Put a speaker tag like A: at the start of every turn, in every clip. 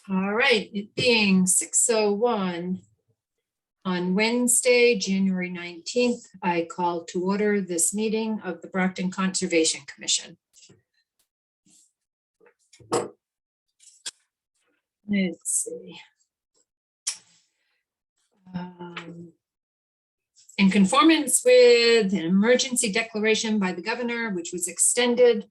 A: All right, it being 6:01 on Wednesday, January 19th, I call to order this meeting of the Brockton Conservation Commission. Let's see. In conformance with an emergency declaration by the governor, which was extended,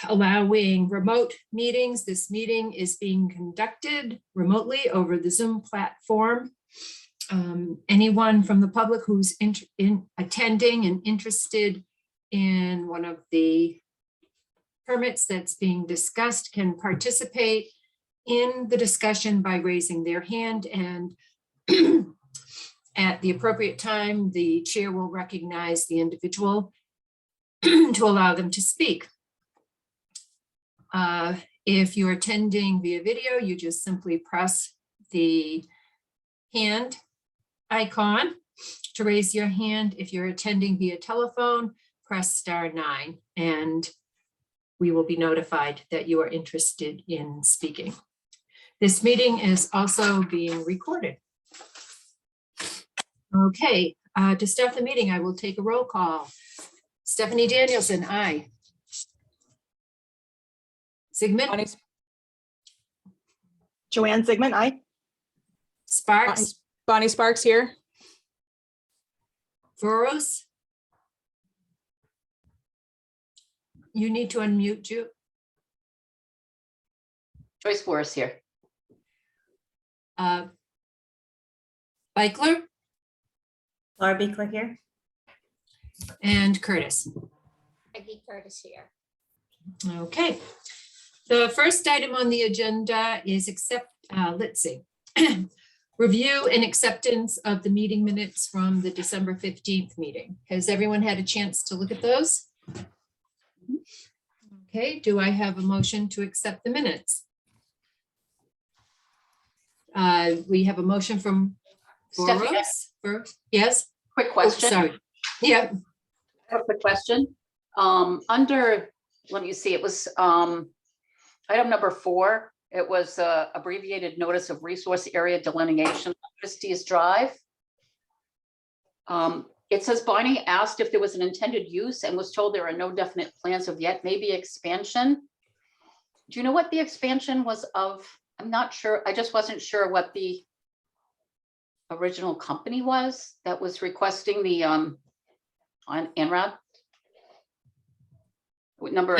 A: allowing remote meetings, this meeting is being conducted remotely over the Zoom platform. Anyone from the public who's attending and interested in one of the permits that's being discussed can participate in the discussion by raising their hand, and at the appropriate time, the chair will recognize the individual to allow them to speak. If you're attending via video, you just simply press the hand icon to raise your hand. If you're attending via telephone, press *9 and we will be notified that you are interested in speaking. This meeting is also being recorded. Okay, to start the meeting, I will take a roll call. Stephanie Danielson, aye. Zygmunt.
B: Joanne Zygmunt, aye.
A: Sparks.
C: Bonnie Sparks here.
A: Voros. You need to unmute you.
D: Joyce Forrest here.
A: Beichler.
B: Laura Beekler here.
A: And Curtis.
E: Peggy Curtis here.
A: Okay. The first item on the agenda is review and acceptance of the meeting minutes from the December 15th meeting. Has everyone had a chance to look at those? Okay, do I have a motion to accept the minutes? We have a motion from
D: Stephanie,
A: Boros. Yes?
D: quick
A: Oh,
D: question.
A: sorry. Yeah.
D: I have a quick question. Under, let me see, it was item number 4. It was abbreviated notice of resource area delineation, Christie's Drive. It says Bonnie asked if there was an intended use and was told there are no definite plans of yet, maybe expansion. Do you know what the expansion was of? I'm not sure. I just wasn't sure what the original company was that was requesting the on ANRAD. What number?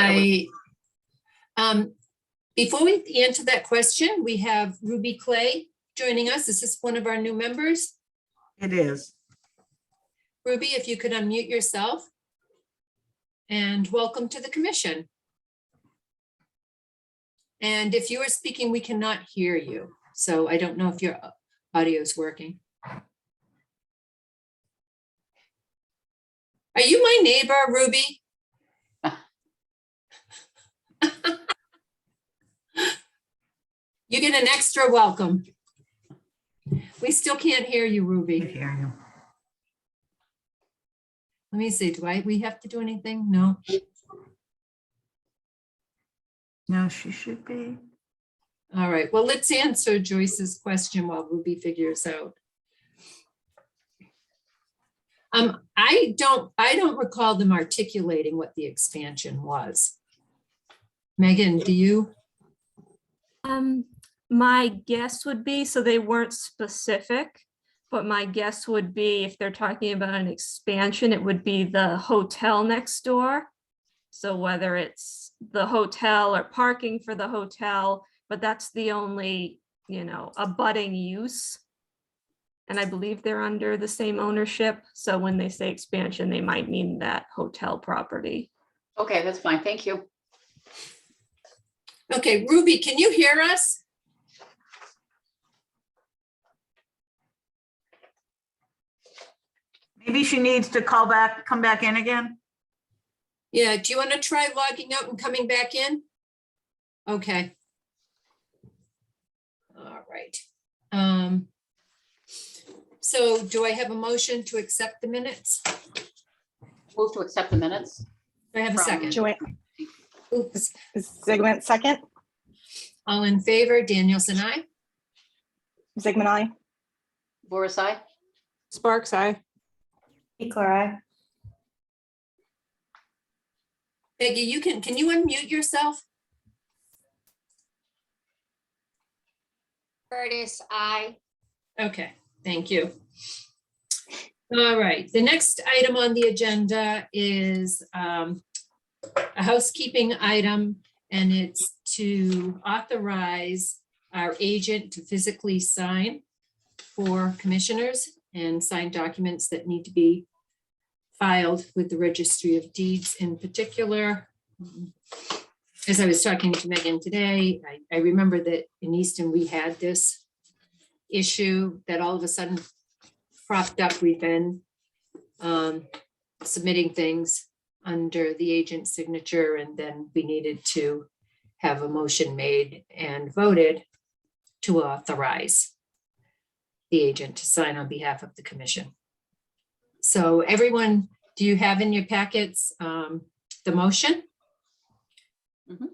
A: Before we answer that question, we have Ruby Clay joining us. Is this one of our new members?
F: It is.
A: Ruby, if you could unmute yourself. And welcome to the commission. And if you are speaking, we cannot hear you. So I don't know if your audio is working. Are you my neighbor, Ruby? You get an extra welcome. We still can't hear you,
F: I
A: Ruby.
F: hear you.
A: Let me see, we have to do anything? No.
F: No, she should be.
A: All right, well, let's answer Joyce's question while Ruby figures out. I don't recall them articulating what the expansion was. Megan, do you?
G: My guess would be, so they weren't specific, but my guess would be if they're talking about an expansion, it would be the hotel next door. So whether it's the hotel or parking for the hotel, but that's the only, abutting use. And I believe they're under the same ownership. So when they say expansion, they might mean that hotel property.
D: Okay, that's fine. Thank you.
A: Okay, Ruby, can you hear us?
F: Maybe she needs to come back in again.
A: Yeah, do you want to try logging out and coming back in? Okay. All right. So do I have a motion to accept the minutes?
D: Move to accept the minutes.
A: Do I have a
D: From
A: second?
B: Joanne
A: Oops.
B: Zigmund, second.
A: All in favor, Danielson, aye.
B: Zigmund, aye.
D: Boris, I.
C: Sparks, aye.
B: Pickler, aye.
A: Peggy, can you unmute yourself?
E: Curtis, I.
A: Okay, thank you. All right, the next item on the agenda is a housekeeping item, and it's to authorize our agent to physically sign for commissioners and sign documents that need to be filed with the Registry of Deeds in particular. As I was talking to Megan today, I remember that in Easton, we had this issue that all of a sudden cropped up. We've been submitting things under the agent's signature, and then we needed to have a motion made and voted to authorize the agent to sign on behalf of the commission. So everyone, do you have in your packets the motion?
D: Mhm.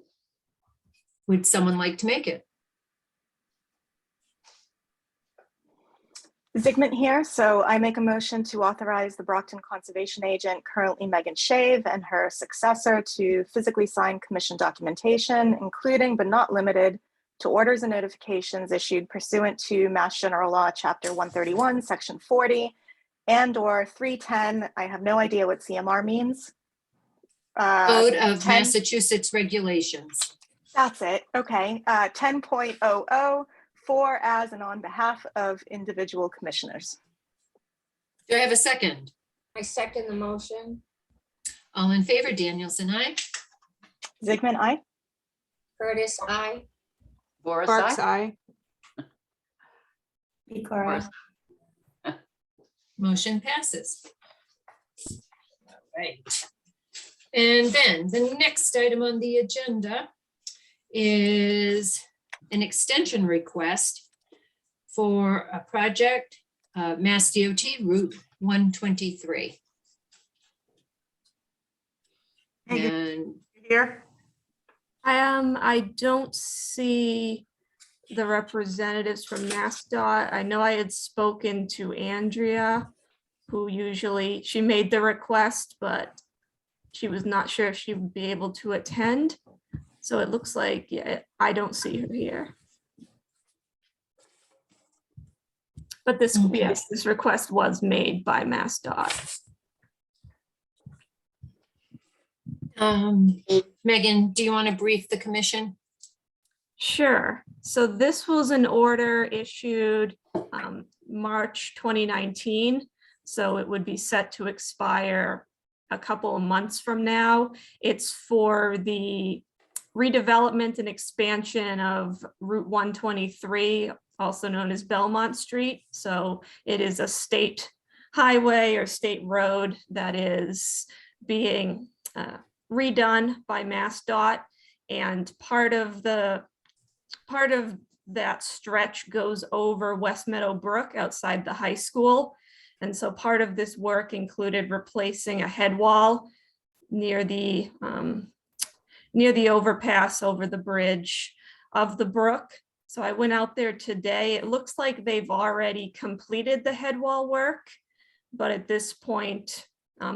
A: Would someone like to make it?
B: Zigmund here. So I make a motion to authorize the Brockton Conservation Agent, currently Megan Shave, and her successor to physically sign commission documentation, including but not limited to orders and notifications issued pursuant to Mass General Law, Chapter 131, Section 40, and/or 310. I have no idea what CMR means.
A: Code of
B: 10
A: Massachusetts regulations.
B: That's it. Okay. 10.00 for, as, and on behalf of individual commissioners.
A: Do I have a second?
E: I second the motion.
A: All in favor, Danielson, aye.
B: Zigmund, aye.
E: Curtis, I.
D: Boris,
C: Sparks,
D: I.
C: aye.
B: Pickler,
D: Boris.
A: Motion passes. All right. And then the next item on the agenda is an extension request for a project, Mass DOT Route 123.
F: Megan,
A: And
F: Here,
G: I don't see the representatives from Massdot. I know I had spoken to Andrea, who usually, she made the request, but she was not sure if she would be able to attend. So it looks like, yeah, I don't see her here. But this,
A: Okay.
G: yes, this request was made by Massdot.
A: Megan, do you want to brief the commission?
G: Sure. So this was an order issued March 2019. So it would be set to expire a couple of months from now. It's for the redevelopment and expansion of Route 123, also known as Belmont Street. So it is a state highway or state road that is being redone by Massdot, and part of that stretch goes over West Meadow Brook outside the high school. And so part of this work included replacing a head wall near the overpass over the bridge of the brook. So I went out there today. It looks like they've already completed the head wall work, but at this point,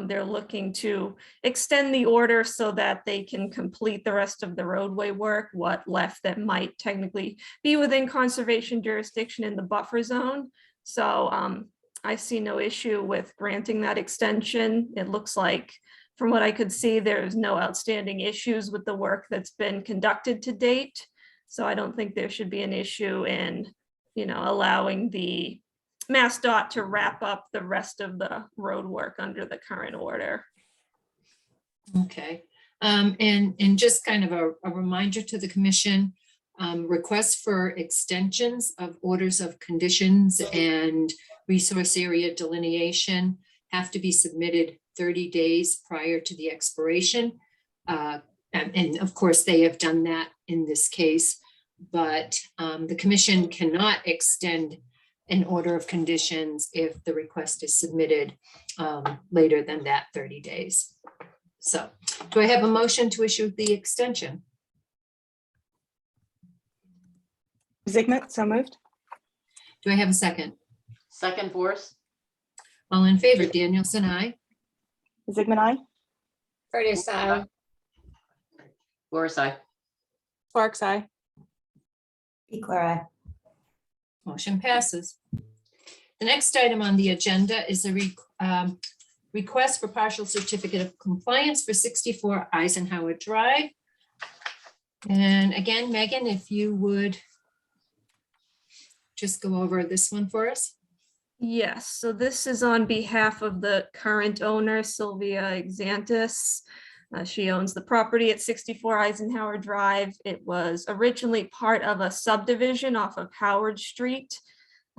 G: they're looking to extend the order so that they can complete the rest of the roadway work, what left that might technically be within conservation jurisdiction in the buffer zone. So I see no issue with granting that extension. It looks like, from what I could see, there's no outstanding issues with the work that's been conducted to date. So I don't think there should be an issue in, allowing the Massdot to wrap up the rest of the road work under the current order.
A: Okay, and just kind of a reminder to the commission, requests for extensions of orders of conditions and resource area delineation have to be submitted 30 days prior to the expiration. And of course, they have done that in this case, but the commission cannot extend an order of conditions if the request is submitted later than that 30 days. So do I have a motion to issue the extension?
B: Zigmund, so moved.
A: Do I have a second?
D: Second, Boris.
A: All in favor, Danielson, aye.
B: Zigmund, I.
E: Curtis, I.
D: Boris, I.
C: Sparks, aye.
A: Motion passes. The next item on the agenda is a request for partial certificate of compliance for 64 Eisenhower Drive. And again, Megan, if you would just go over this one for us.
G: Yes, so this is on behalf of the current owner, Sylvia Exantis. She owns the property at 64 Eisenhower Drive. It was originally part of a subdivision off of Howard Street.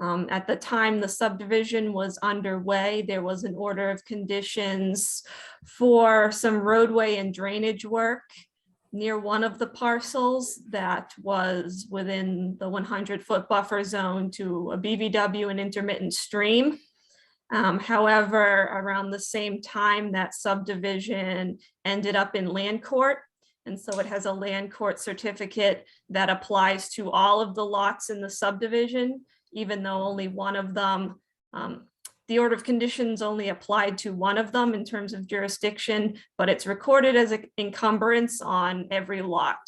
G: At the time the subdivision was underway, there was an order of conditions for some roadway and drainage work near one of the parcels that was within the 100-foot buffer zone to a BVW and intermittent stream. However, around the same time, that subdivision ended up in land court. And so it has a land court certificate that applies to all of the lots in the subdivision, even though only one of them, the order of conditions only applied to one of them in terms of jurisdiction, but it's recorded as an encumbrance on every lot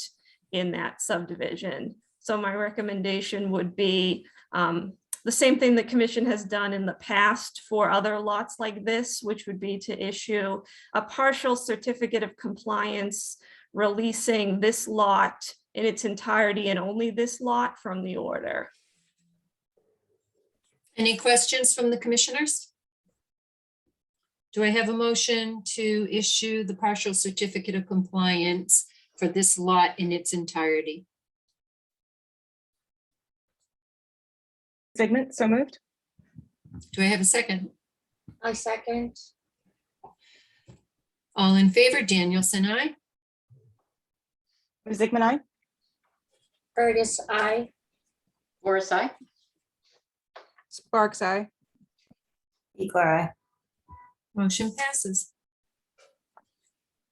G: in that subdivision. So my recommendation would be the same thing the commission has done in the past for other lots like this, which would be to issue a partial certificate of compliance, releasing this lot in its entirety and only this lot from the order.
A: Any questions from the commissioners? Do I have a motion to issue the partial certificate of compliance for this lot in its entirety?
B: Zigmund, so moved.
A: Do I have a second?
E: I second.
A: All in favor, Danielson, aye.
B: Zigmund, I.
E: Curtis, I.
D: Boris, I.
C: Sparks, aye.
A: Motion passes.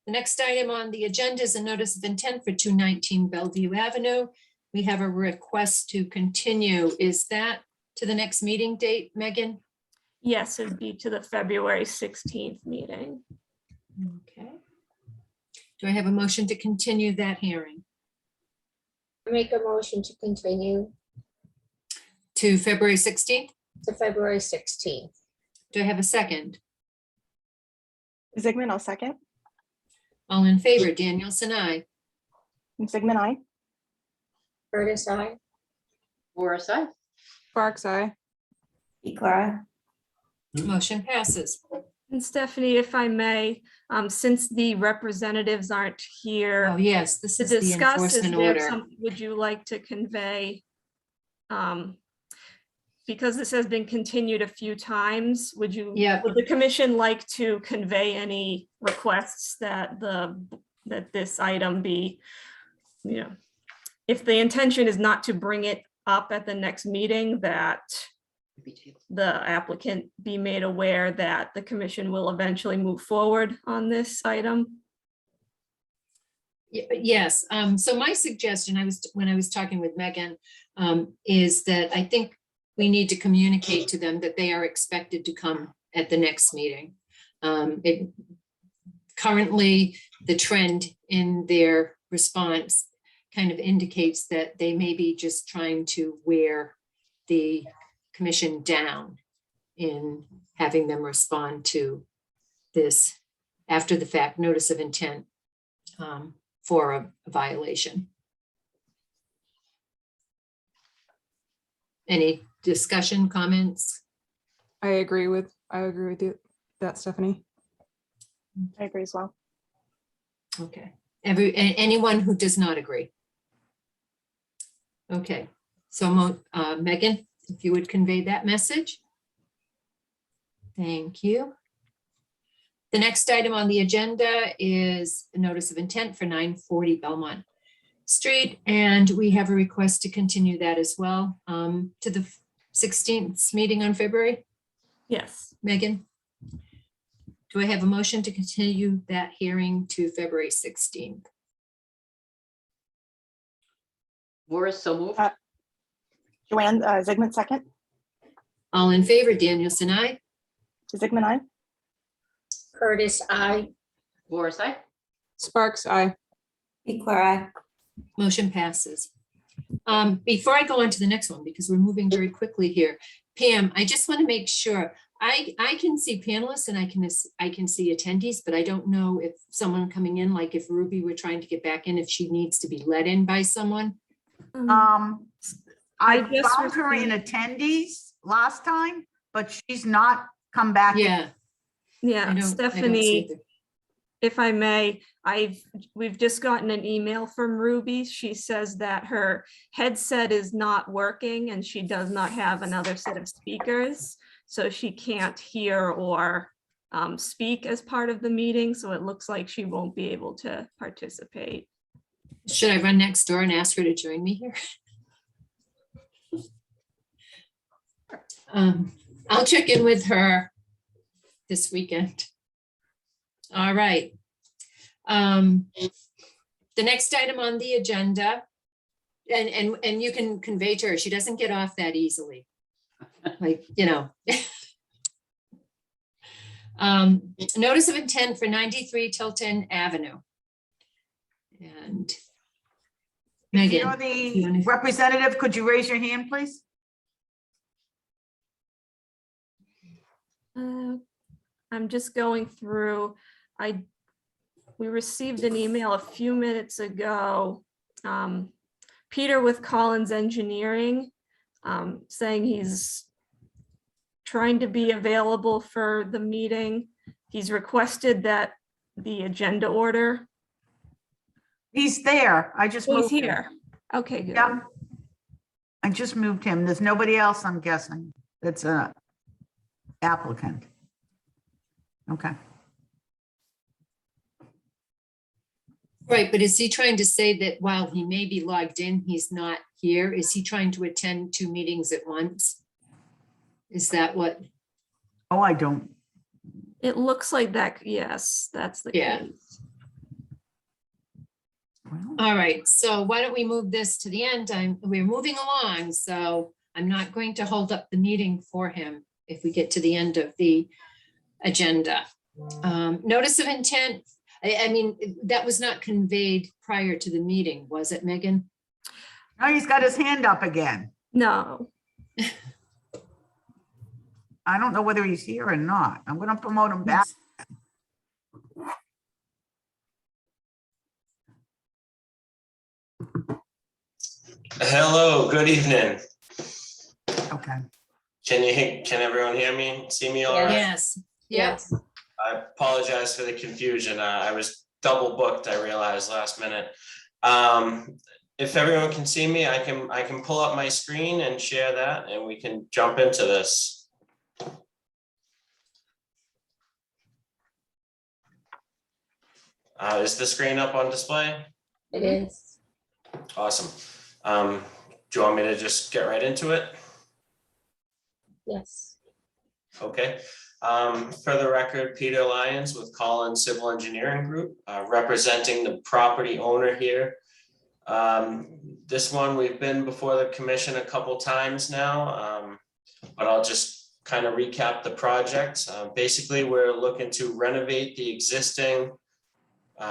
A: The next item on the agenda is a notice of intent for 219 Bellevue Avenue. We have a request to continue. Is that to the next meeting date, Megan?
G: Yes, it'd be to the February 16th meeting.
A: Okay. Do I have a motion to continue that hearing
E: I make a motion to continue
A: to February 16th?
E: to February 16th.
A: Do I have a second?
B: Zigmund, I'll second.
A: All in favor, Danielson, aye.
B: Zigmund, I.
E: Curtis, I.
D: Boris, I.
C: Sparks, aye.
A: Motion passes.
G: And Stephanie, if I may, since the representatives aren't
A: Oh,
G: here
A: yes, this
G: to
A: is the
G: discuss, is
A: enforcement
G: there
A: order.
G: some, would you like to convey? Because this has been continued a few times, would the commission like to convey any requests that this item be, if the intention is not to bring it up at the next meeting, that the applicant be made aware that the commission will eventually move forward on this item?
A: Yes, so my suggestion, when I was talking with Megan, is that I think we need to communicate to them that they are expected to come at the next meeting. Currently, the trend in their response kind of indicates that they may be just trying to wear the commission down in having them respond to this after the fact notice of intent for a violation. Any discussion, comments?
C: I agree with you, that Stephanie.
B: I agree as well.
A: Okay, anyone who does not agree? Okay, so Megan, if you would convey that message. Thank you. The next item on the agenda is a notice of intent for 940 Belmont Street, and we have a request to continue that as well to the 16th meeting on February.
G: Yes.
A: Megan, Do I have a motion to continue that hearing to February 16th?
D: Morris, so moved.
B: Joanne, Zigmund second.
A: All in favor, Danielson, aye.
B: Zigmund, aye.
E: Curtis, I.
D: Morris, aye.
C: Sparks, aye.
A: Motion passes. Before I go on to the next one, because we're moving very quickly here, Pam, I just want to make sure, I can see panelists and I can see attendees, but I don't know if someone coming in, like if Ruby were trying to get back in, if she needs to be let in by someone.
F: I
G: I just
F: found her in
G: received-
F: attendees last time, but she's not come back.
A: Yeah. I
G: Yeah,
A: don't see
G: Stephanie,
A: either.
G: if I may, we've just gotten an email from Ruby. She says that her headset is not working and she does not have another set of speakers. So she can't hear or speak as part of the meeting. So it looks like she won't be able to participate.
A: Should I run next door and ask her to join me here? I'll check in with her this weekend. All right. The next item on the agenda, and you can convey to her, she doesn't get off that easily. Like, you know. Notice of intent for 93 Tilton Avenue. And
F: If you're
A: Megan,
F: the representative, could you raise your hand, please?
G: I'm just going through, we received an email a few minutes ago. Peter with Collins Engineering, saying he's trying to be available for the meeting. He's requested that the agenda order.
F: He's there. I just
G: Oh, he's
F: moved him.
G: here. Okay, good.
F: Yeah. I just moved him. There's nobody else, I'm guessing, that's a applicant. Okay.
A: right, but is he trying to say that while he may be logged in, he's not here? Is he trying to attend 2 meetings at once? Is that what?
F: Oh, I don't.
G: It looks like that, yes, that's the
A: Yeah.
G: case.
F: Well,
A: All right, so why don't we move this to the end? We're moving along, so I'm not going to hold up the meeting for him if we get to the end of the agenda. Notice of intent, I mean, that was not conveyed prior to the meeting, was it, Megan?
F: no, he's got his hand up again.
G: No,
F: I don't know whether he's here or not. I'm gonna promote him back.
H: Hello, good evening.
F: Okay.
H: Can everyone hear me, see me all right?
A: Yes, yes.
H: I apologize for the confusion. I was double booked, I realized last minute. If everyone can see me, I can pull up my screen and share that and we can jump into this. Is the screen up on display?
E: It is.
H: Awesome. Do you want me to just get right into it?
E: Yes.
H: Okay. For the record, Peter Lyons with Collins Civil Engineering Group, representing the property owner here. This one, we've been before the commission a couple times now, but I'll just kind of recap the project. Basically, we're looking to renovate the existing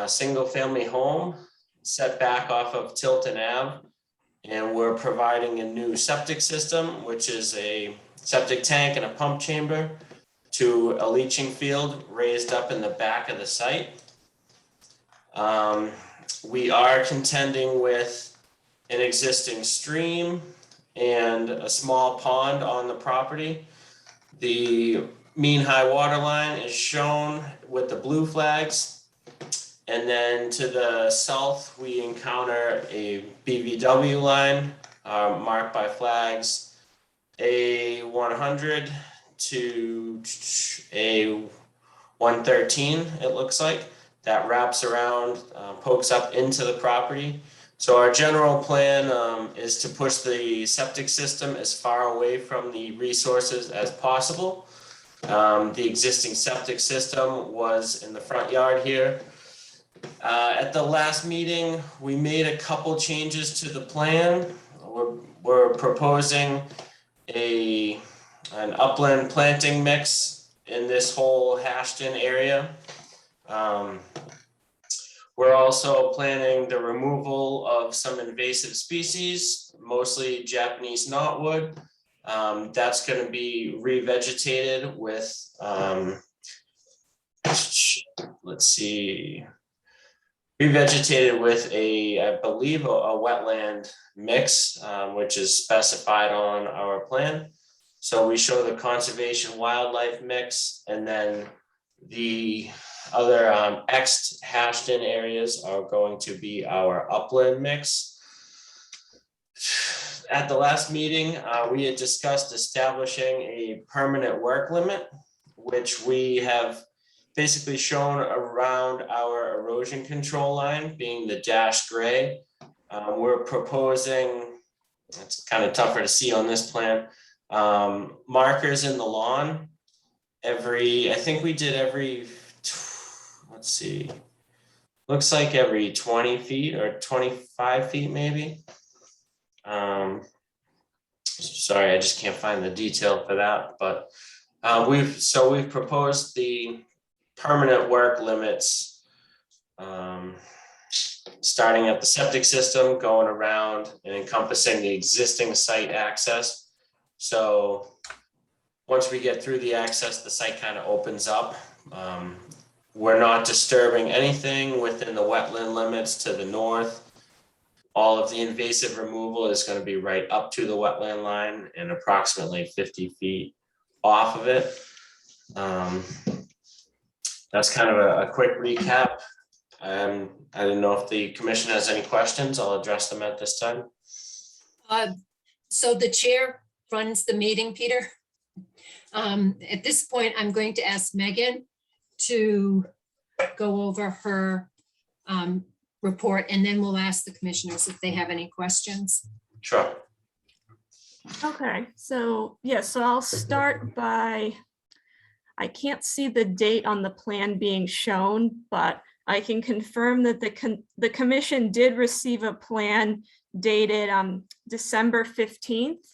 H: single-family home set back off of Tilton Ave. And we're providing a new septic system, which is a septic tank and a pump chamber to a leaching field raised up in the back of the site. We are contending with an existing stream and a small pond on the property. The mean high water line is shown with the blue flags. And then to the south, we encounter a BVW line marked by flags, a 100 to a 113, it looks like, that wraps around, pokes up into the property. So our general plan is to push the septic system as far away from the resources as possible. The existing septic system was in the front yard here. At the last meeting, we made a couple changes to the plan. We're proposing an upland planting mix in this whole Hashton area. We're also planning the removal of some invasive species, mostly Japanese knotwood. That's going to be revegetated with, let's see, revegetated with I believe, a wetland mix, which is specified on our plan. So we show the conservation wildlife mix, and then the other ex-Hashton areas are going to be our upland mix. At the last meeting, we had discussed establishing a permanent work limit, which we have basically shown around our erosion control line, being the dashed gray. We're proposing, it's kind of tougher to see on this plan, markers in the lawn I think we did every, let's see, looks like every 20 feet or 25 feet maybe. Sorry, I just can't find the detail for that, but we've proposed the permanent work limits, starting at the septic system, going around and encompassing the existing site access. So once we get through the access, the site kind of opens up. We're not disturbing anything within the wetland limits to the north. All of the invasive removal is going to be right up to the wetland line and approximately 50 feet off of it. That's kind of a quick recap. I don't know if the commission has any questions. I'll address them at this time.
A: So the chair runs the meeting, Peter. At this point, I'm going to ask Megan to go over her report, and then we'll ask the commissioners if they have any questions.
H: Sure.
G: Okay, so yeah, so I'll start by, I can't see the date on the plan being shown, but I can confirm that the commission did receive a plan dated December 15th.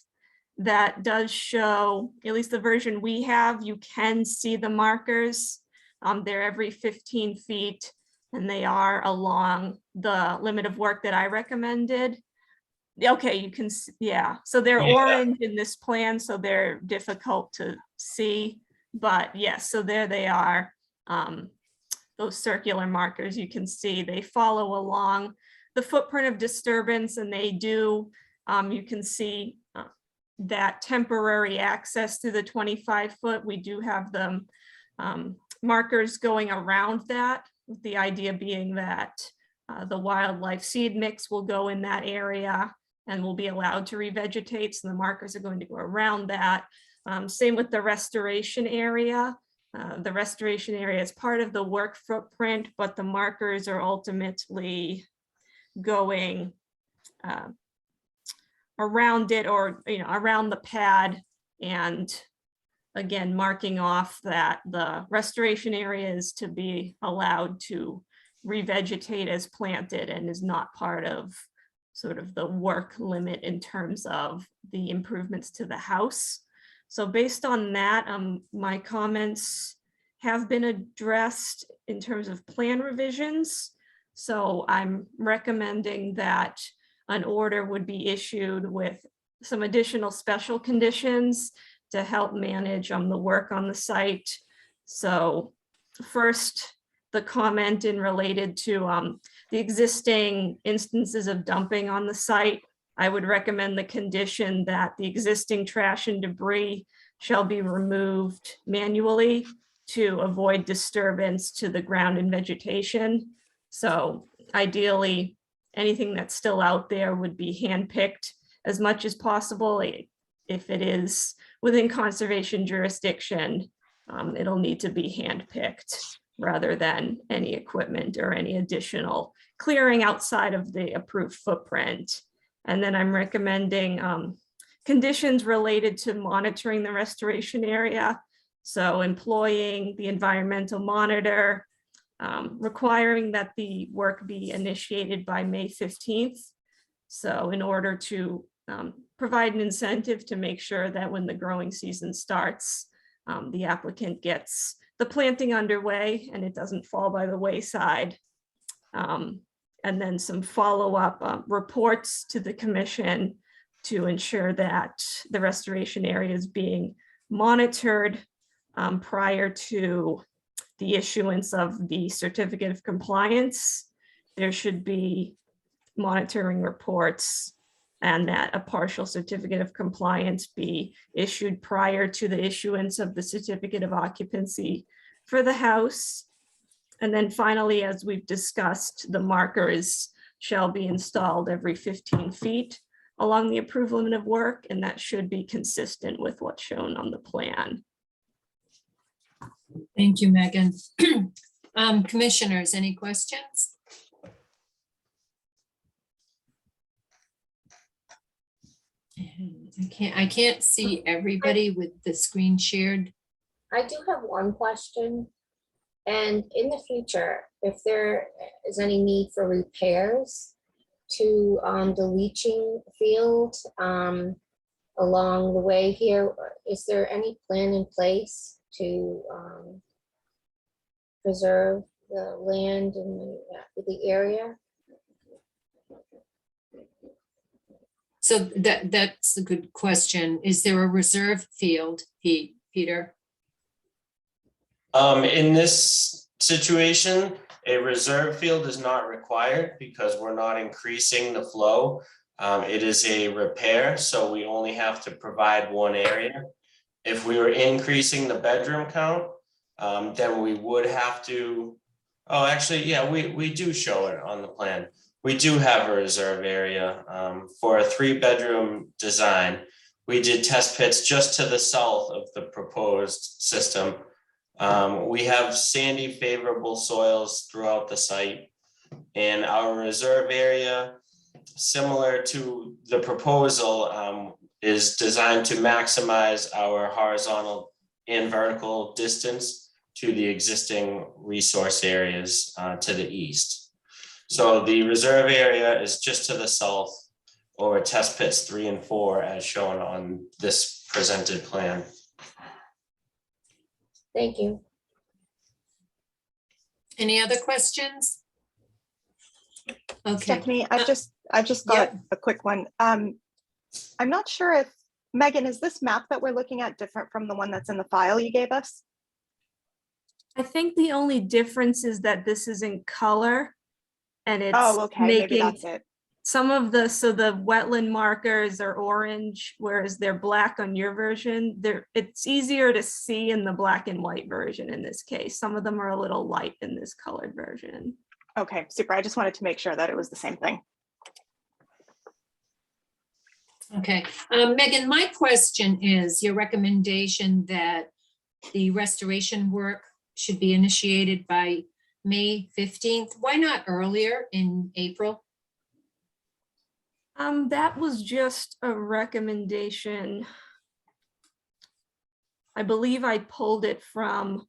G: That does show, at least the version we have, you can see the markers. They're every 15 feet and they are along the limit of work that I recommended. Okay, you can see, yeah. So they're orange in this plan, so they're difficult to see. But yes, so there they are. Those circular markers you can see, they follow along the footprint of disturbance, and they do, you can see that temporary access to the 25 foot. We do have them markers going around that, with the idea being that the wildlife seed mix will go in that area and will be allowed to revegetate. So the markers are going to go around that. Same with the restoration area. The restoration area is part of the work footprint, but the markers are ultimately going around it, or around the pad, and again marking off that the restoration area is to be allowed to revegetate as planted and is not part of sort of the work limit in terms of the improvements to the house. So based on that, my comments have been addressed in terms of plan revisions. So I'm recommending that an order would be issued with some additional special conditions to help manage the work on the site. So first, the comment in related to the existing instances of dumping on the site. I would recommend the condition that the existing trash and debris shall be removed manually to avoid disturbance to the ground and vegetation. So ideally, anything that's still out there would be handpicked as much as possible. If it is within conservation jurisdiction, it'll need to be handpicked rather than any equipment or any additional clearing outside of the approved footprint. And then I'm recommending conditions related to monitoring the restoration area. So employing the environmental monitor, requiring that the work be initiated by May 15th. So in order to provide an incentive to make sure that when the growing season starts, the applicant gets the planting underway and it doesn't fall by the wayside. And then some follow-up reports to the commission to ensure that the restoration area is being monitored prior to the issuance of the certificate of compliance. There should be monitoring reports and that a partial certificate of compliance be issued prior to the issuance of the certificate of occupancy for the house. And then finally, as we've discussed, the markers shall be installed every 15 feet along the improvement of work, and that should be consistent with what's shown on the plan.
A: Thank you, Megan. Commissioners, any questions? I can't see everybody with the screen shared.
E: I do have one question. And in the future, if there is any need for repairs to the leaching field along the way here, is there any plan in place to preserve the land and the area?
A: So that's a good question. Is there a reserve field, Peter?
H: In this situation, a reserve field is not required because we're not increasing the flow. It is a repair, so we only have to provide one area. If we were increasing the bedroom count, then we would have to, oh, actually, yeah, we do show it on the plan. We do have a reserve area for a 3-bedroom design. We did test pits just to the south of the proposed system. We have sandy favorable soils throughout the site, and our reserve area, similar to the proposal, is designed to maximize our horizontal and vertical distance to the existing resource areas to the east. So the reserve area is just to the south over test pits 3 and 4 as shown on this presented plan.
E: Thank you.
A: Any other questions? Okay,
B: Stephanie, I've just got a quick one. I'm not sure if, Megan, is this map that we're looking at different from the one that's in the file you gave us?
G: I think the only difference is that this is in color and it's
B: Oh, okay, maybe
G: making
B: that's it.
G: some of the, so the wetland markers are orange, whereas they're black on your version. It's easier to see in the black and white version in this case. Some of them are a little light in this colored version.
B: Okay, super. I just wanted to make sure that it was the same thing.
A: okay. Megan, my question is your recommendation that the restoration work should be initiated by May 15th. Why not earlier in April?
G: That was just a recommendation. I believe I pulled it from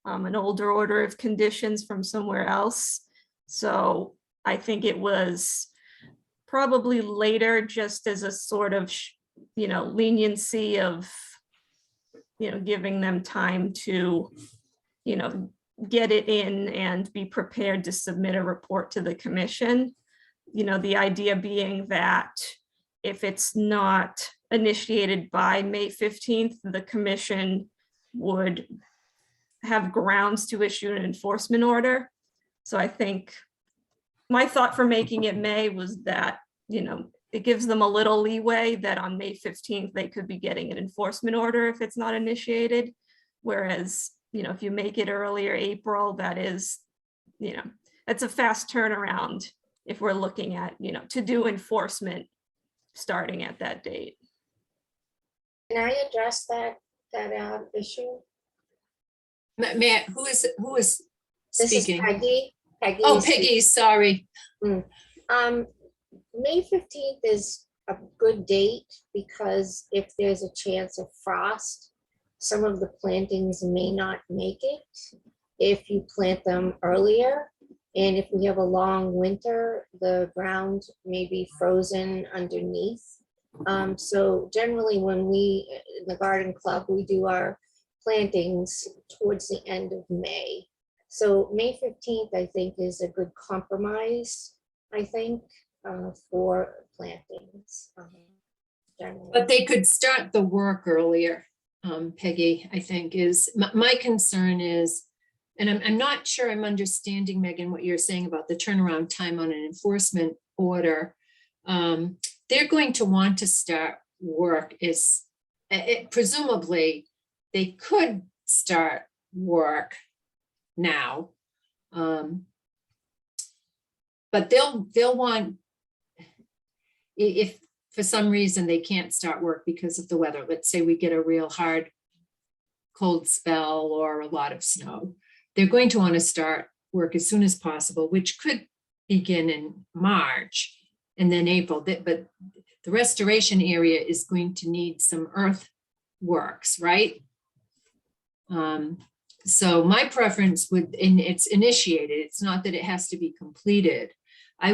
G: an older order of conditions from somewhere else. So I think it was probably later just as a sort of, leniency of, giving them time to, get it in and be prepared to submit a report to the commission. The idea being that if it's not initiated by May 15th, the commission would have grounds to issue an enforcement order. So I think my thought for making it May was that, it gives them a little leeway that on May 15th, they could be getting an enforcement order if it's not initiated. Whereas, if you make it earlier April, that is, it's a fast turnaround if we're looking at, to do enforcement starting at that date.
E: Can I address that issue?
A: Matt, who is
E: This is
A: speaking?
E: Peggy. Peggy.
A: Oh,
E: is speaking.
A: Peggy, sorry.
E: May 15th is a good date because if there's a chance of frost, some of the plantings may not make it if you plant them earlier. And if we have a long winter, the ground may be frozen underneath. So generally when we, in the garden club, we do our plantings towards the end of May. So May 15th, I think, is a good compromise, I think, for plantings. Generally.
A: But they could start the work earlier, Peggy, I think is, my concern is, and I'm not sure I'm understanding, Megan, what you're saying about the turnaround time on an enforcement order. They're going to want to start work presumably they could start work now. But they'll want, if for some reason they can't start work because of the weather, let's say we get a real hard cold spell or a lot of snow, they're going to want to start work as soon as possible, which could begin in March and then April. But the restoration area is going to need some earthworks, right? So my preference would, and it's initiated, it's not that it has to be completed. I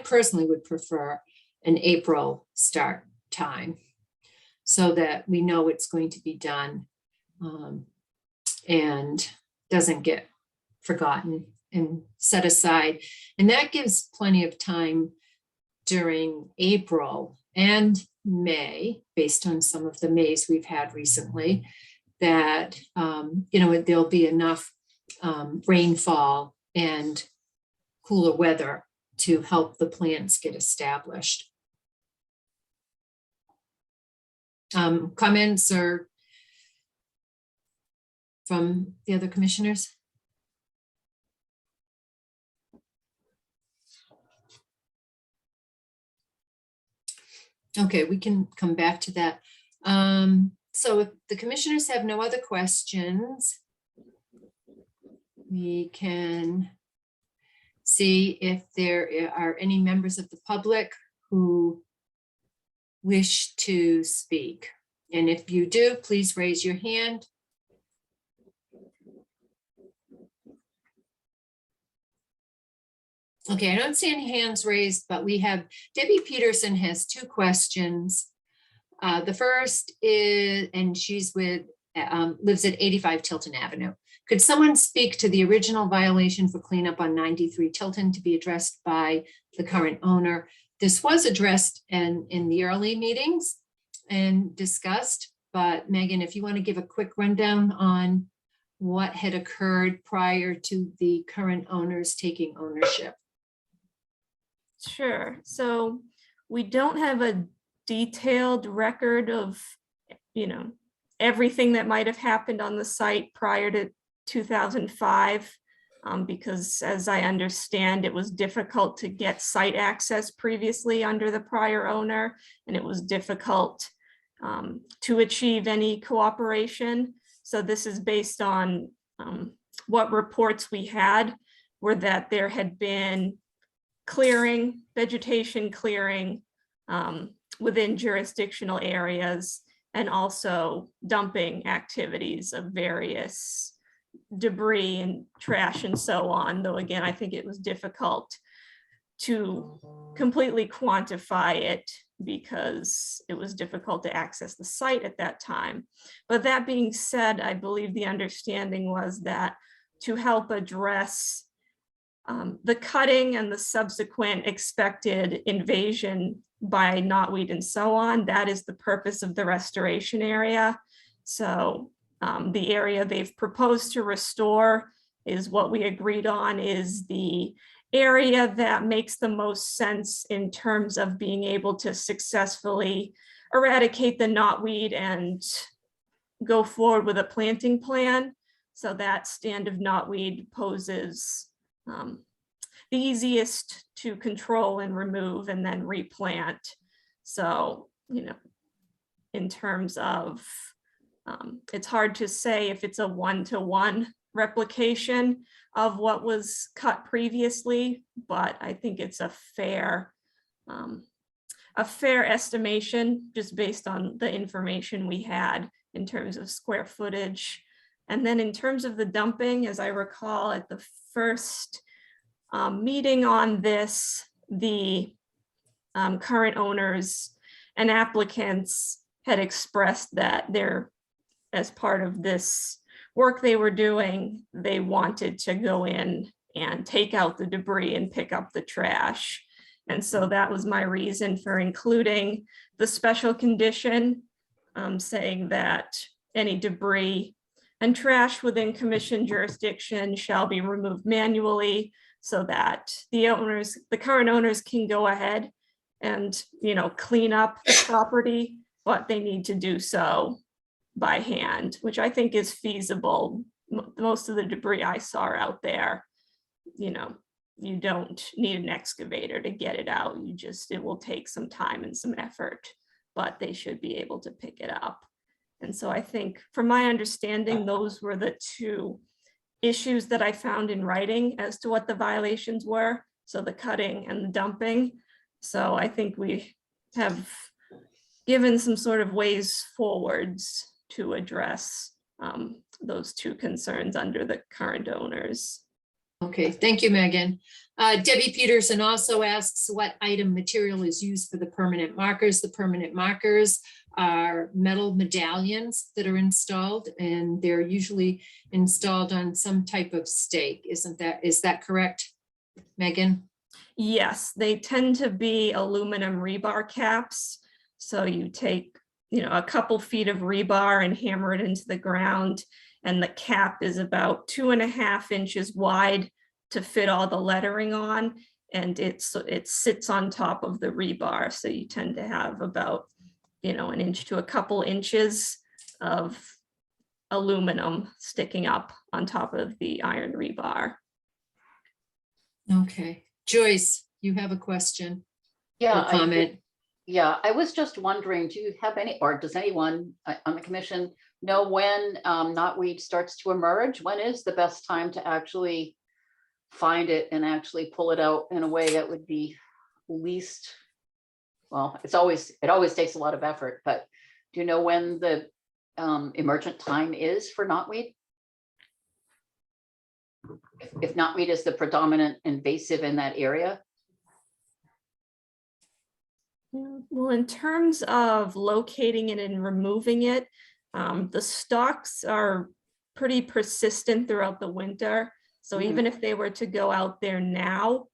A: personally would prefer an April start time so that we know it's going to be done and doesn't get forgotten and set aside. And that gives plenty of time during April and May, based on some of the Mays we've had recently, that there'll be enough rainfall and cooler weather to help the plants get established. Comments or from the other commissioners? Okay, we can come back to that. So if the commissioners have no other questions, we can see if there are any members of the public who wish to speak. And if you do, please raise your hand. Okay, I don't see any hands raised, but we have Debbie Peterson has two questions. The first is, and she's with, lives at 85 Tilton Avenue. Could someone speak to the original violation for cleanup on 93 Tilton to be addressed by the current owner? This was addressed in the early meetings and discussed, but Megan, if you want to give a quick rundown on what had occurred prior to the current owners taking ownership.
G: Sure. So we don't have a detailed record of, everything that might have happened on the site prior to 2005, because as I understand, it was difficult to get site access previously under the prior owner, and it was difficult to achieve any cooperation. So this is based on what reports we had were that there had been clearing, vegetation clearing within jurisdictional areas, and also dumping activities of various debris and trash and so on. Though again, I think it was difficult to completely quantify it because it was difficult to access the site at that time. But that being said, I believe the understanding was that to help address the cutting and the subsequent expected invasion by knotweed and so on, that is the purpose of the restoration area. So the area they've proposed to restore is what we agreed on is the area that makes the most sense in terms of being able to successfully eradicate the knotweed and go forward with a planting plan. So that stand of knotweed poses the easiest to control and remove and then replant. So, in terms of, it's hard to say if it's a one-to-one replication of what was cut previously, but I think it's a fair estimation just based on the information we had in terms of square footage. And then in terms of the dumping, as I recall at the first meeting on this, the current owners and applicants had expressed that they're, as part of this work they were doing, they wanted to go in and take out the debris and pick up the trash. And so that was my reason for including the special condition, saying that any debris and trash within commission jurisdiction shall be removed manually, so that the current owners can go ahead and, clean up the property, but they need to do so by hand, which I think is feasible. Most of the debris I saw out there, you don't need an excavator to get it out. It will take some time and some effort, but they should be able to pick it up. And so I think, from my understanding, those were the two issues that I found in writing as to what the violations were. So the cutting and the dumping. So I think we have given some sort of ways forwards to address those two concerns under the current owners.
A: Okay, thank you, Megan. Debbie Peterson also asks what item material is used for the permanent markers. The permanent markers are metal medallions that are installed, and they're usually installed on some type of stake. Is that correct, Megan?
G: Yes, they tend to be aluminum rebar caps. So you take, a couple feet of rebar and hammer it into the ground, and the cap is about 2.5 inches wide to fit all the lettering on, and it sits on top of the rebar. So you tend to have about, 1 inch to a couple inches of aluminum sticking up on top of the iron rebar.
A: Okay, Joyce, you have a question
D: Yeah,
A: or comment?
D: I was just wondering, do you have any, or does anyone on the commission know when knotweed starts to emerge? When is the best time to actually find it and actually pull it out in a way that would be least, well, it always takes a lot of effort, but do you know when the emergent time is for knotweed? If knotweed is the predominant invasive in that area?
G: Well, in terms of locating it and removing it, the stalks are pretty persistent throughout the winter. So even if they were to go out there now,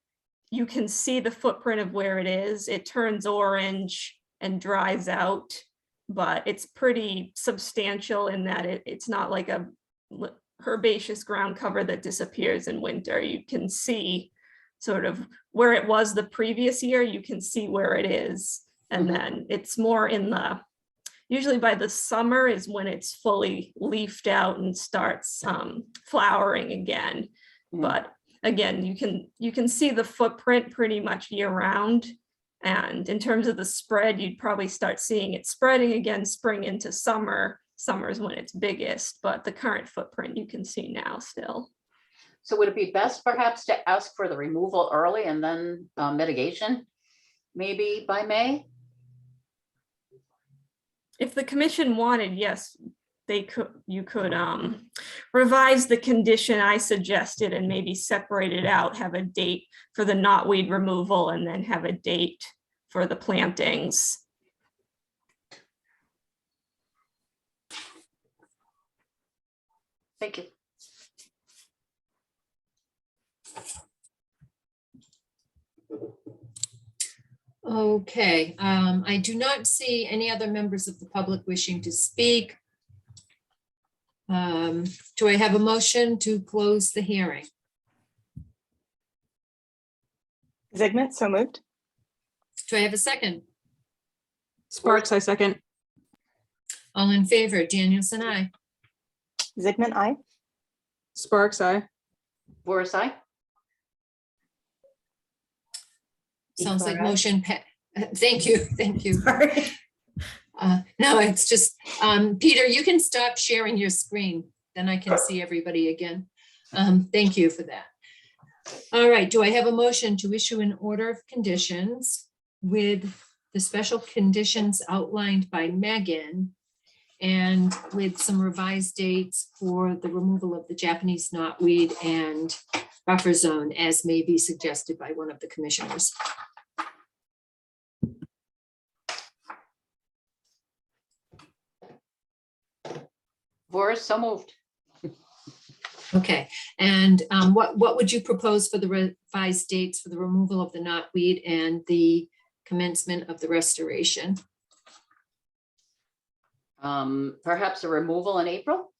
G: you can see the footprint of where it is. It turns orange and dries out, but it's pretty substantial in that it's not like a herbaceous ground cover that disappears in winter. You can see sort of where it was the previous year, you can see where it is. And then it's more usually by the summer is when it's fully leafed out and starts flowering again. But again, you can see the footprint pretty much year round. And in terms of the spread, you'd probably start seeing it spreading again spring into summer. Summer is when it's biggest, but the current footprint you can see now still.
D: So would it be best perhaps to ask for the removal early and then mitigation, maybe by May?
G: If the commission wanted, yes, you could revise the condition I suggested and maybe separate it out, have a date for the knotweed removal and then have a date for the plantings.
D: Thank you.
A: Okay, I do not see any other members of the public wishing to speak. Do I have a motion to close the hearing?
B: Zygmunt, so moved.
A: Do I have a second?
C: Sparks, I second.
A: All in favor, Danielson, aye.
B: Zygmunt, aye.
C: Sparks, I.
D: Boris, aye.
A: Sounds like
B: Before I-
A: motion. Thank you, thank you. No, it's just, Peter, you can stop sharing your screen, then I can see everybody again. Thank you for that. All right, do I have a motion to issue an order of conditions with the special conditions outlined by Megan and with some revised dates for the removal of the Japanese knotweed and buffer zone as may be suggested by one of the commissioners.
D: Boris, so moved.
A: Okay, and what would you propose for the revised dates for the removal of the knotweed and the commencement of the restoration?
D: Perhaps a removal in April?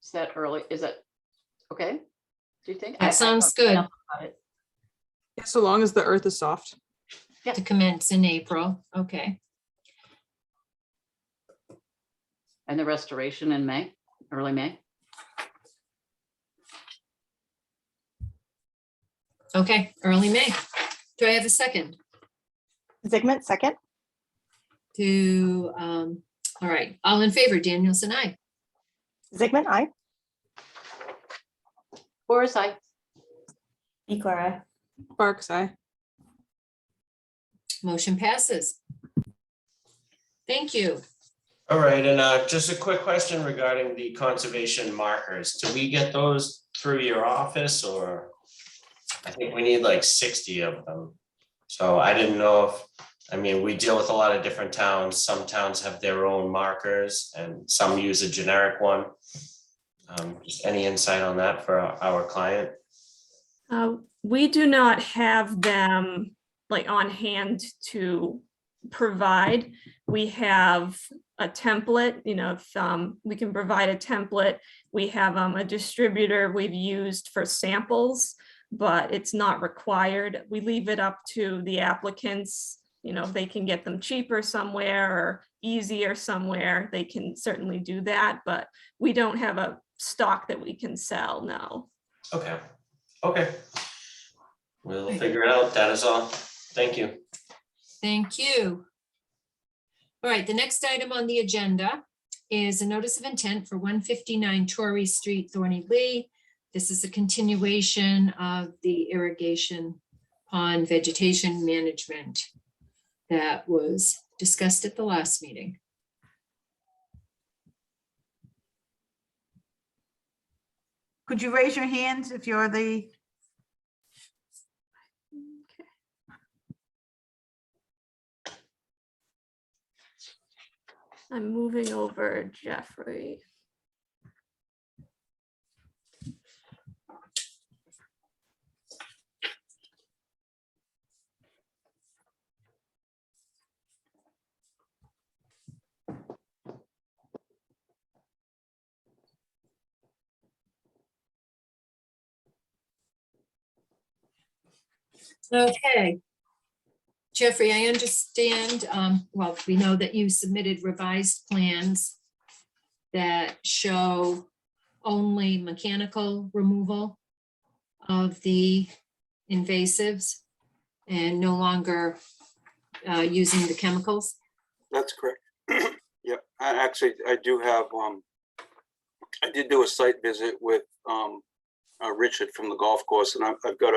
D: Is that early? Is that okay? Do you think?
A: That sounds good.
D: About it.
C: Yeah, so long as the earth is soft.
A: To commence in April, okay.
D: And the restoration in May, early May.
A: Okay, early May. Do I have a second?
B: Zigmund, second.
A: All right, all in favor, Danielson, aye.
B: Zigmund, aye.
D: Boris, I.
C: Sparks, aye.
A: Motion passes. Thank you.
H: All right, and just a quick question regarding the conservation markers. Do we get those through your office, or? I think we need like 60 of them. So I didn't know if, I mean, we deal with a lot of different towns. Some towns have their own markers and some use a generic one. Just any insight on that for our client?
G: We do not have them like on hand to provide. We have a template, you know, if we can provide a template. We have a distributor we've used for samples, but it's not required. We leave it up to the applicants. You know, if they can get them cheaper somewhere or easier somewhere, they can certainly do that, but we don't have a stock that we can sell, no.
H: Okay, okay. We'll figure it out. That is all. Thank you.
A: Thank you. All right, the next item on the agenda is a notice of intent for 159 Torrey Street, Thorny Lee. This is a continuation of the irrigation pond vegetation management that was discussed at the last meeting.
F: Could you raise your hands if you're the,
G: I'm moving over Jeffrey.
A: Okay. Jeffrey, I understand, well, we know that you submitted revised plans that show only mechanical removal of the invasives and no longer using the chemicals.
I: That's correct. Yep, I do have, I did do a site visit with Richard from the golf course, and I've got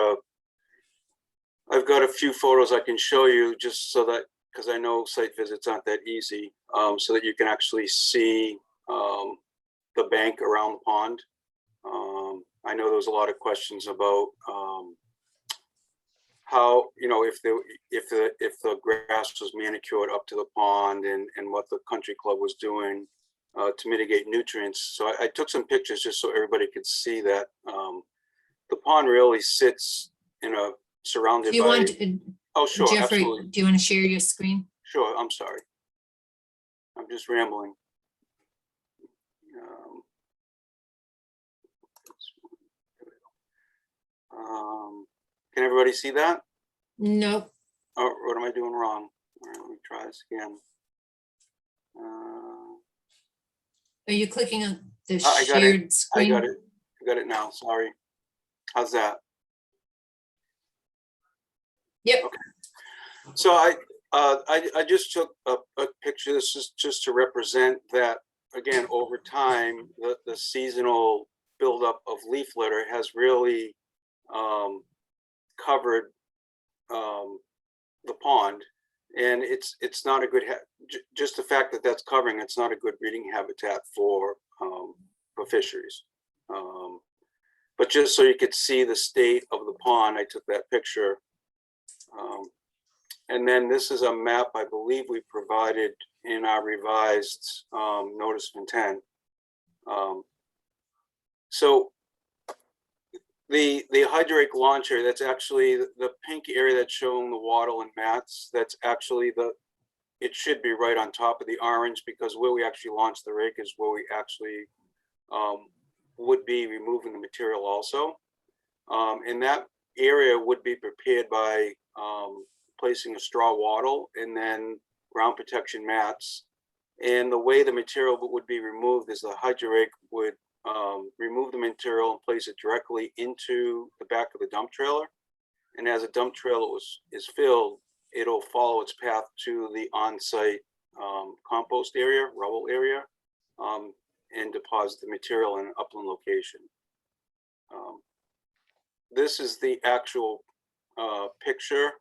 I: a few photos I can show you just so that, because I know site visits aren't that easy, so that you can actually see the bank around the pond. I know there was a lot of questions about how, you know, if the grass was manicured up to the pond and what the country club was doing to mitigate nutrients. So I took some pictures just so everybody could see that the pond really sits in a surrounded
A: Do you
I: by.
A: want,
I: Oh, sure,
A: Jeffrey,
I: absolutely.
A: do you want to share your screen?
I: Sure, I'm sorry. I'm just rambling. Can everybody see that?
A: Nope.
I: Oh, what am I doing wrong? All right, let me try this again.
A: Are you clicking on the
I: I got it.
A: shared
I: I
A: screen?
I: got it. I got it now. Sorry. How's that?
A: Yep.
I: Okay. So I just took a picture. This is just to represent that, again, over time, the seasonal buildup of leaf litter has really covered the pond. And it's not a good, just the fact that that's covering, it's not a good breeding habitat for fisheries. But just so you could see the state of the pond, I took that picture. And then this is a map I believe we provided in our revised notice of intent. So the hydroid launcher, that's actually the pink area that's showing the wattle and mats. That's actually it should be right on top of the orange, because where we actually launched the rig is where we actually would be removing the material also. And that area would be prepared by placing a straw wattle and then ground protection mats. And the way the material would be removed is the hydro rake would remove the material and place it directly into the back of the dump trailer. And as a dump trailer is filled, it'll follow its path to the on-site compost area, rubble area, and deposit the material in an upland location. This is the actual picture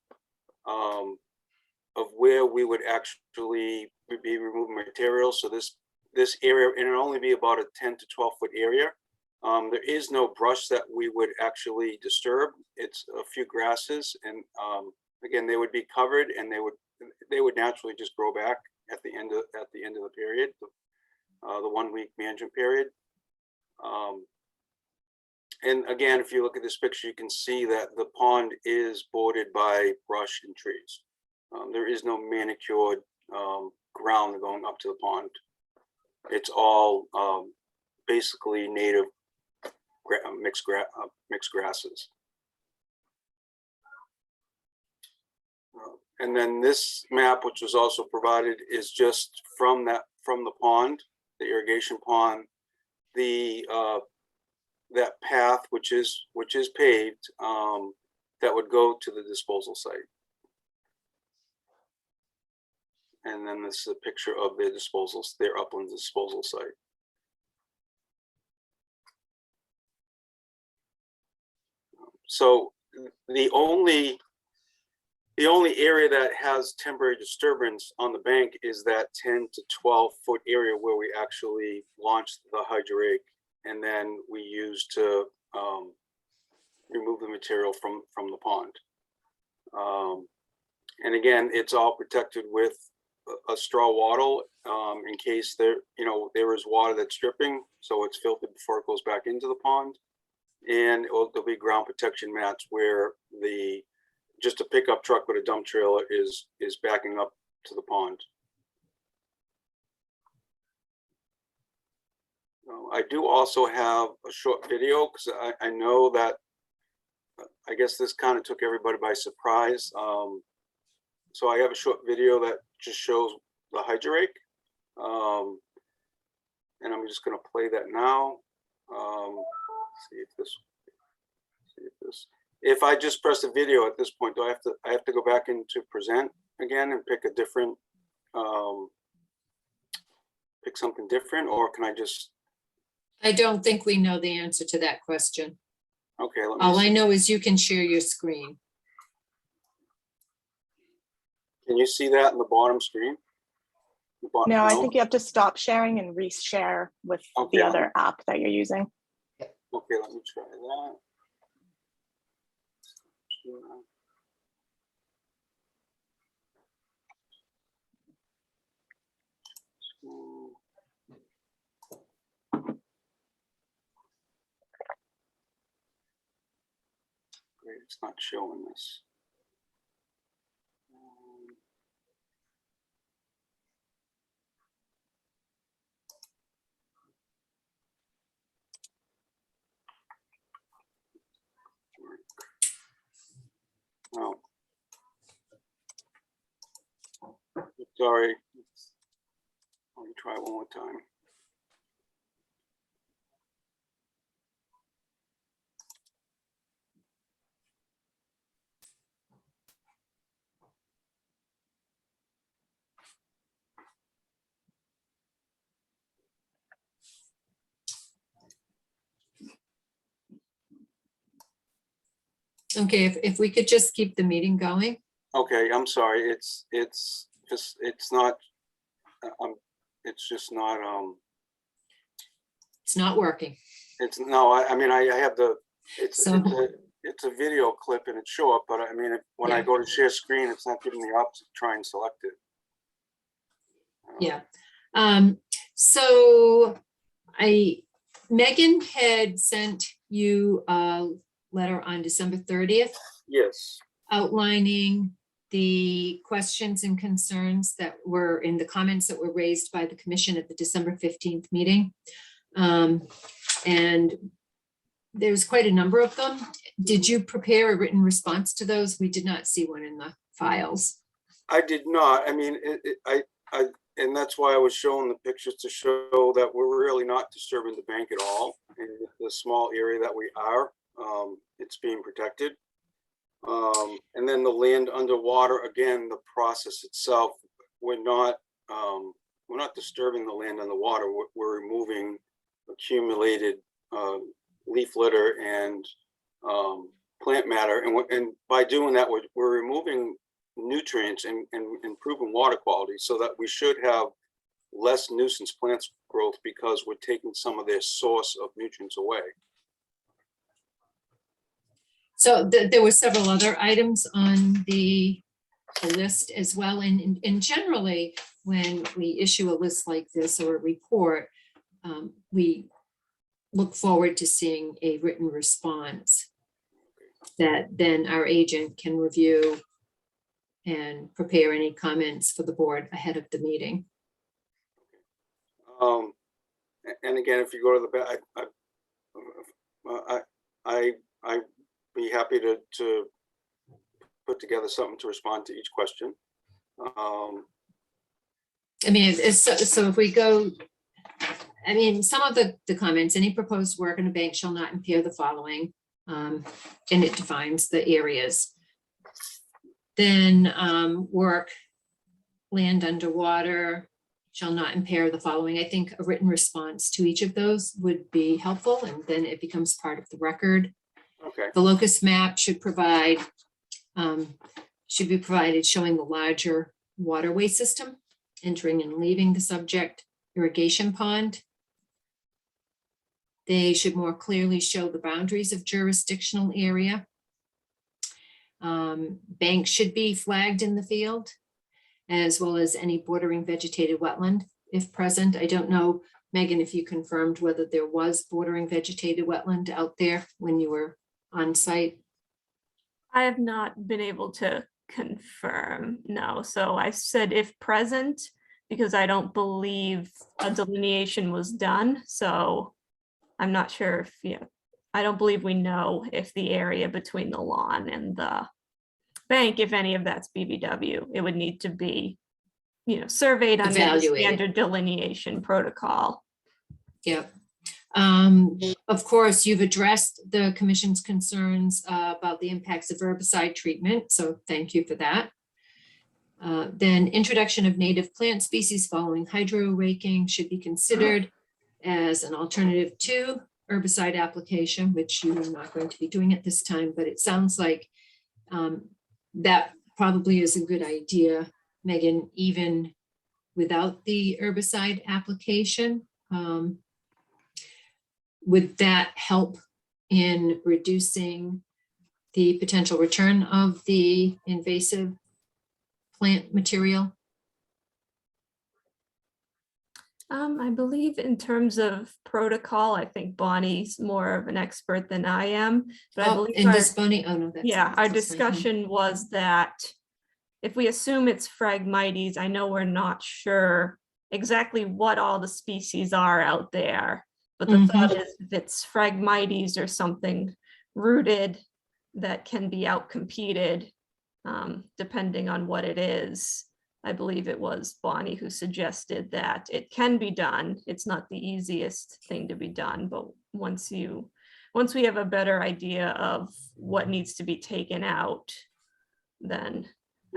I: of where we would actually be removing material. So this area, and it'll only be about a 10 to 12 foot area. There is no brush that we would actually disturb. It's a few grasses, and again, they would be covered, and they would naturally just grow back at the end of the period, the 1 week management period. And again, if you look at this picture, you can see that the pond is bordered by brush and trees. There is no manicured ground going up to the pond. It's all basically native mixed grasses. And then this map, which was also provided, is just from the pond, the irrigation pond, that path which is paved, that would go to the disposal site. And then this is a picture of their disposals, their upland disposal site. So the only area that has temporary disturbance on the bank is that 10 to 12 foot area where we actually launched the hydro rake, and then we used to remove the material from the pond. And again, it's all protected with a straw wattle in case there is water that's dripping, so it's filtered before it goes back into the pond. And there'll be ground protection mats where just a pickup truck with a dump trailer is backing up to the pond. I do also have a short video, because I know that I guess this kind of took everybody by surprise. So I have a short video that just shows the hydro rake, and I'm just going to play that now. If I just press the video at this point, do I have to go back into present again and pick a different, pick something different, or can I just?
A: I don't think we know the answer to that question.
I: Okay.
A: All I know is you can share your screen.
I: Can you see that in the bottom screen?
B: No, I think you have to stop sharing and reshare with the other app that you're using.
I: Okay, let me try that. Great, it's not showing this. Oh. Sorry. Let me try it one more time.
A: Okay, if we could just keep the meeting going.
I: Okay, I'm sorry. It's just, it's not, it's just not,
A: It's not working.
I: it's, no, I mean, I have the,
A: So-
I: it's a video clip and it's short, but I mean, when I
A: Yeah.
I: go to share screen, it's not giving me the option to try and select it.
A: Yeah. So Megan had sent you a letter on December 30th
I: Yes,
A: outlining the questions and concerns that were in the comments that were raised by the commission at the December 15th meeting. And there's quite a number of them. Did you prepare a written response to those? We did not see one in the files.
I: I did not. I mean, and that's why I was showing the pictures to show that we're really not disturbing the bank at all. In the small area that we are, it's being protected. And then the land underwater, again, the process itself, we're not disturbing the land underwater. We're removing accumulated leaf litter and plant matter, and by doing that, we're removing nutrients and improving water quality, so that we should have less nuisance plants growth because we're taking some of their source of nutrients away.
A: So there were several other items on the list as well. And generally, when we issue a list like this or a report, we look forward to seeing a written response that then our agent can review and prepare any comments for the board ahead of the meeting.
I: And again, if you go to the back, I'd be happy to put together something to respond to each question.
A: I mean, so if we go, I mean, some of the comments, any proposed work in a bank shall not impair the following, and it defines the areas. Then work, land underwater shall not impair the following. I think a written response to each of those would be helpful, and then it becomes part of the record.
I: Okay.
A: The locus map should be provided showing the larger waterway system entering and leaving the subject irrigation pond. They should more clearly show the boundaries of jurisdictional area. Banks should be flagged in the field, as well as any bordering vegetated wetland if present. I don't know, Megan, if you confirmed whether there was bordering vegetated wetland out there when you were on site.
G: I have not been able to confirm, no. So I said if present, because I don't believe a delineation was done. So I'm not sure if, yeah, I don't believe we know if the area between the lawn and the bank, if any of that's BVW, it would need to be, surveyed under the
A: Evaluated.
G: standard delineation protocol.
A: Yep. Of course, you've addressed the commission's concerns about the impacts of herbicide treatment, so thank you for that. Then introduction of native plant species following hydro raking should be considered as an alternative to herbicide application, which you are not going to be doing at this time, but it sounds like that probably is a good idea, Megan, even without the herbicide application. Would that help in reducing the potential return of the invasive plant material?
G: I believe in terms of protocol, I think Bonnie's more of an expert than I am. But I
A: Oh,
G: believe
A: and
G: our-
A: this Bonnie, oh no, that's.
G: Yeah, our
A: that's my home.
G: discussion was that if we assume it's Phragmites, I know we're not sure exactly what all the species are out there. But the thought is if it's Phragmites or something rooted that can be outcompeted, depending on what it is. I believe it was Bonnie who suggested that it can be done. It's not the easiest thing to be done, but once we have a better idea of what needs to be taken out, then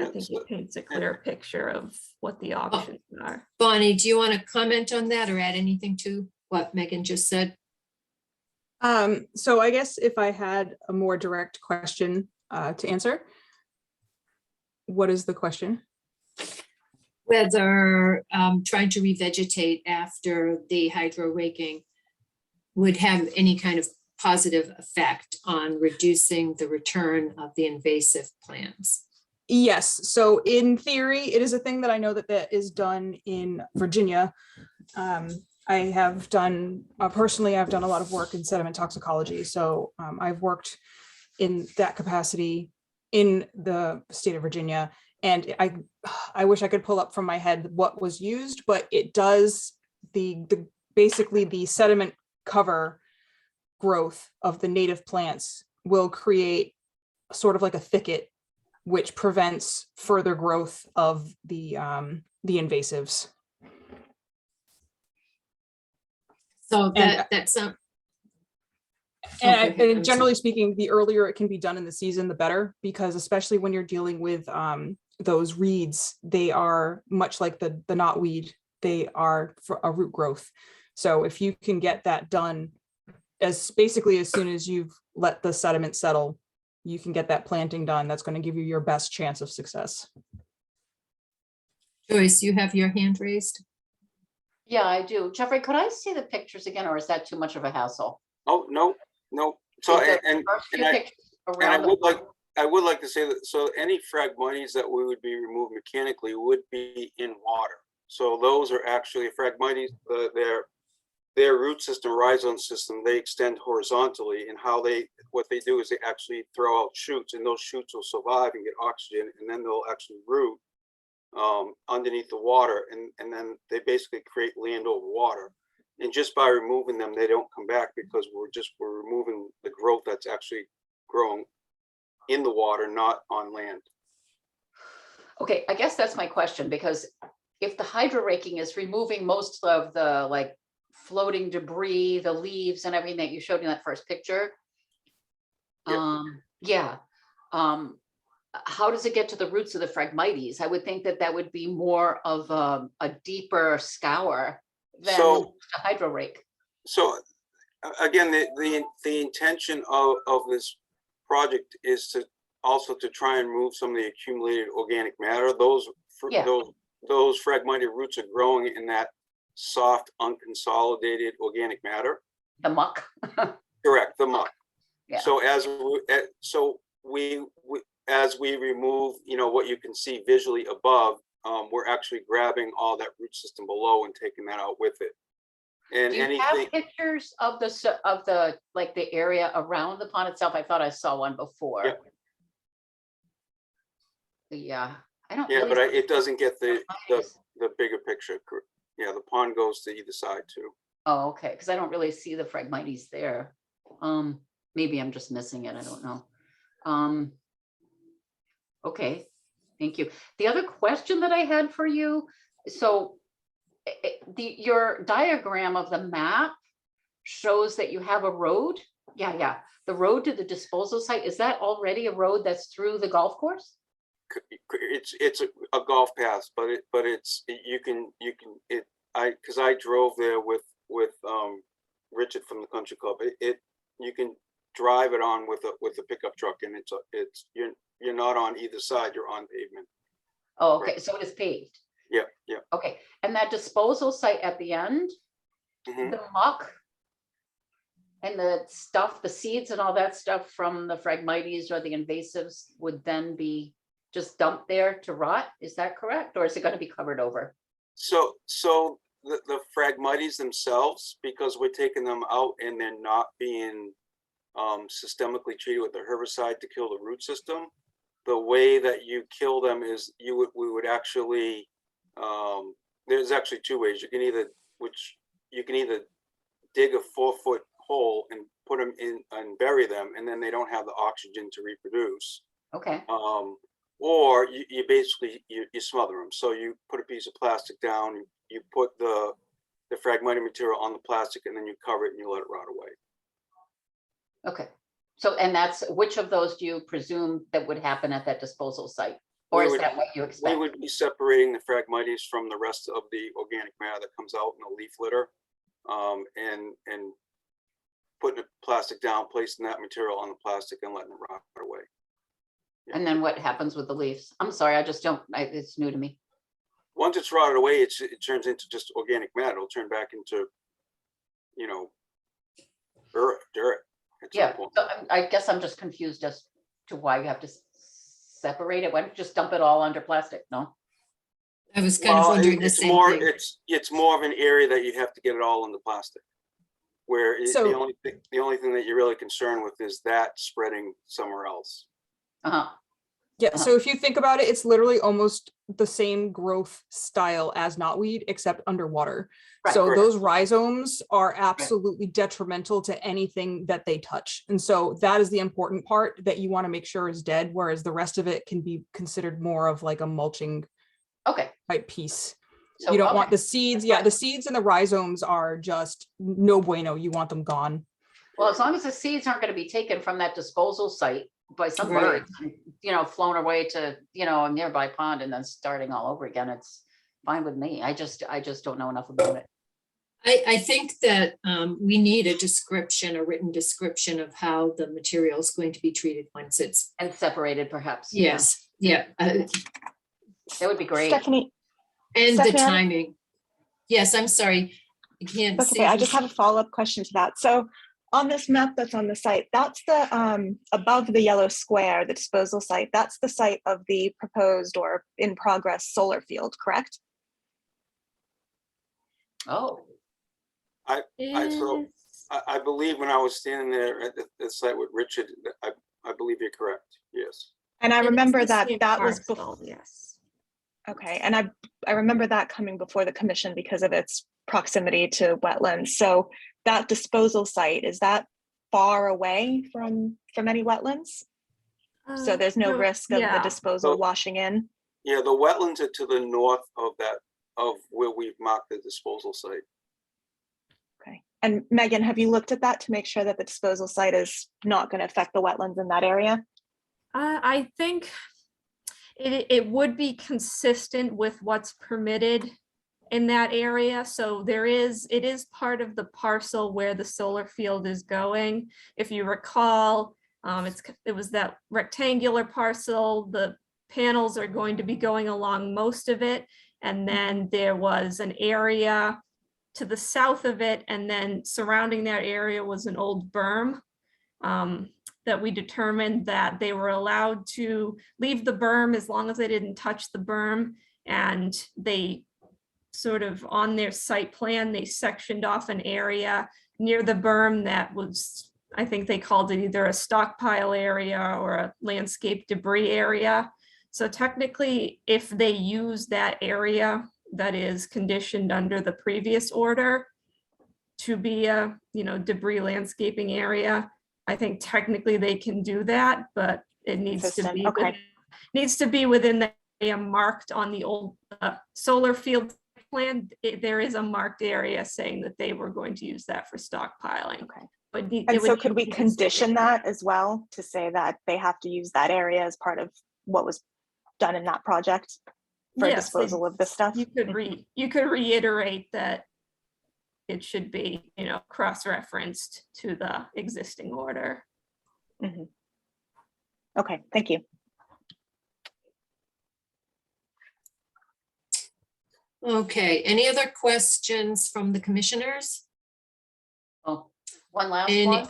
G: I think it paints a clear picture of what the options are.
A: Bonnie, do you want to comment on that or add anything to what Megan just said?
C: So I guess if I had a more direct question to answer, What is the question?
A: Whether trying to revegetate after the hydro raking would have any kind of positive effect on reducing the return of the invasive plants.
C: Yes, so in theory, it is a thing that I know that is done in Virginia. I have done, personally, I've done a lot of work in sediment toxicology, so I've worked in that capacity in the state of Virginia. And I wish I could pull up from my head what was used, but it does basically the sediment cover growth of the native plants will create sort of like a thicket, which prevents further growth of the invasives.
A: So
C: And-
A: that's
C: And, and generally speaking, the earlier it can be done in the season, the better, because especially when you're dealing with those reeds, they are much like the knotweed, they are for a root growth. So if you can get that done as basically as soon as you've let the sediment settle, you can get that planting done. That's going to give you your best chance of success.
A: Joyce, you have your hand raised.
D: Yeah, I do. Jeffrey, could I see the pictures again, or is that too much of a hassle?
I: Oh, no. So,
D: The
I: and
D: first few
I: I
D: pictures
I: I
D: around the
I: would like to say that, so any Phragmites that we would be removed mechanically would be in water. So those are actually Phragmites, their root system, rhizome system, they extend horizontally, and what they do is they actually throw out shoots, and those shoots will survive and get oxygen, and then they'll actually root underneath the water, and then they basically create land over water. And just by removing them, they don't come back, because we're removing the growth that's actually growing in the water, not on land.
D: Okay, I guess that's my question, because if the hydro raking is removing most of the like floating debris, the leaves and everything that you showed in that first picture.
I: Yep.
D: How does it get to the roots of the Phragmites? I would think that would be more of a deeper scour than
I: So-
D: a hydro rake.
I: So again, the intention of this project is to also to try and remove some of the accumulated organic matter. Those
D: Yeah.
I: those fragmented roots are growing in that soft, unconsolidated organic matter.
D: The muck.
I: Correct, the muck.
D: Yeah.
I: So as we remove, what you can see visually above, we're actually grabbing all that root system below and taking that out with it. And
D: Do you
I: anything,
D: have pictures of the like the area around the pond itself? I thought I saw one before.
I: Yeah.
D: Yeah, I don't.
I: yeah,
D: really
I: but
D: see
I: it doesn't get the
D: Phragmites.
I: bigger picture. Yeah, the pond goes to either side too.
D: Oh, okay, because I don't really see the Phragmites there. Maybe I'm just missing it, I don't know. Okay, thank you. The other question that I had for you, so your diagram of the map shows that you have a road. Yeah, the road to the disposal site, is that already a road that's through the golf course?
I: It's a golf path, but because I drove there with Richard from the country club. You can drive it on with a pickup truck, and you're not on either side, you're on pavement.
D: Oh, okay,
I: Right.
D: so it is paved.
I: Yeah.
D: Okay, and that disposal site at the end,
I: Mhm.
D: the muck and the stuff, the seeds and all that stuff from the Phragmites or the invasives would then be just dumped there to rot? Is that correct? Or is it going to be covered over?
I: So the Phragmites themselves, because we're taking them out and they're not being systemically treated with the herbicide to kill the root system, the way that you kill them is we would actually, there's actually two ways. You can either dig a 4-foot hole and put them in and bury them, and then they don't have the oxygen to reproduce.
D: Okay,
I: Or you basically you smother them. So you put a piece of plastic down, you put the fragmented material on the plastic, and then you cover it and you let it rot away.
D: okay. So, and that's, which of those do you presume that would happen at that disposal site? Or
I: We
D: is
I: would-
D: that what you
I: We
D: expect?
I: would be separating the Phragmites from the rest of the organic matter that comes out in the leaf litter, and putting the plastic down, placing that material on the plastic and letting it rot away.
D: And then what happens with the leaves? I'm sorry, I just don't, it's new to me.
I: Once it's rotted away, it turns into just organic matter. It'll turn back into, you know, dirt. At some
D: Yeah,
I: point.
D: so I guess I'm just confused as to why you have to separate it. Why don't you just dump it all under plastic? No?
A: I was kind of
I: Well,
A: wondering the
I: it's
A: same
I: more,
A: thing.
I: it's more of an area that you have to get it all in the plastic. Where the
C: So-
I: only thing that you're really concerned with is that spreading somewhere else.
D: Uh-huh.
C: Yeah, so if you think about it, it's literally almost the same growth style as knotweed, except underwater.
D: Right.
C: So
I: Correct.
C: those rhizomes are absolutely detrimental to anything that they touch. And so that is the important part that you want to make sure is dead, whereas the rest of it can be considered more of like a mulching
D: Okay.
C: type piece.
D: So,
C: You don't
D: okay.
C: want the seeds. Yeah, the seeds and the rhizomes are just no bueno. You want them gone.
D: Well, as long as the seeds aren't going to be taken from that disposal site by some
A: Right.
D: birds, you know, flown away to, you know, a nearby pond and then starting all over again, it's fine with me. I just don't know enough about it.
A: I think that we need a description, a written description of how the material is going to be treated once it's,
D: And separated perhaps.
A: yes, yeah,
D: That would be great.
B: Stephanie,
A: and the
B: Stephanie, I-
A: timing. Yes, I'm sorry. I can't
B: that's
A: see.
B: okay. I just have a follow-up question to that. So on this map that's on the site, that's the above the yellow square, the disposal site, that's the site of the proposed or in progress solar field, correct?
D: Oh,
I: I believe when I was standing there at the site with Richard, I believe you're correct. Yes.
B: And I
G: It is
B: remember
G: the
B: that
G: same
B: that was
G: parcel,
B: before.
G: yes.
B: Okay, and I remember that coming before the commission because of its proximity to wetlands. So that disposal site, is that far away from any wetlands? So there's no risk of the
G: yeah.
B: disposal
I: So-
B: washing in?
I: Yeah, the wetlands are to the north of that, of where we've marked the disposal site.
B: Okay. And Megan, have you looked at that to make sure that the disposal site is not going to affect the wetlands in that area?
G: I think it would be consistent with what's permitted in that area. So it is part of the parcel where the solar field is going. If you recall, it was that rectangular parcel. The panels are going to be going along most of it. And then there was an area to the south of it. And then surrounding that area was an old berm. That we determined that they were allowed to leave the berm as long as they didn't touch the berm. And they sort of on their site plan, they sectioned off an area near the berm that was, I think they called it either a stockpile area or a landscape debris area. So technically, if they use that area that is conditioned under the previous order to be a, debris landscaping area, I think technically they can do that, but it needs to be,
B: Okay.
G: needs to be within the area marked on the old solar field plan. There is a marked area saying that they were going to use that for stockpiling.
B: Okay.
G: But
B: And so could we condition that as well to say that they have to use that area as part of what was done in that project for
G: Yes,
B: disposal of this stuff?
G: You could reiterate that it should be, cross-referenced to the existing order.
B: Mhm. Okay, thank you.
A: Okay, any other questions from the commissioners?
D: oh, one last
A: Any-
D: one.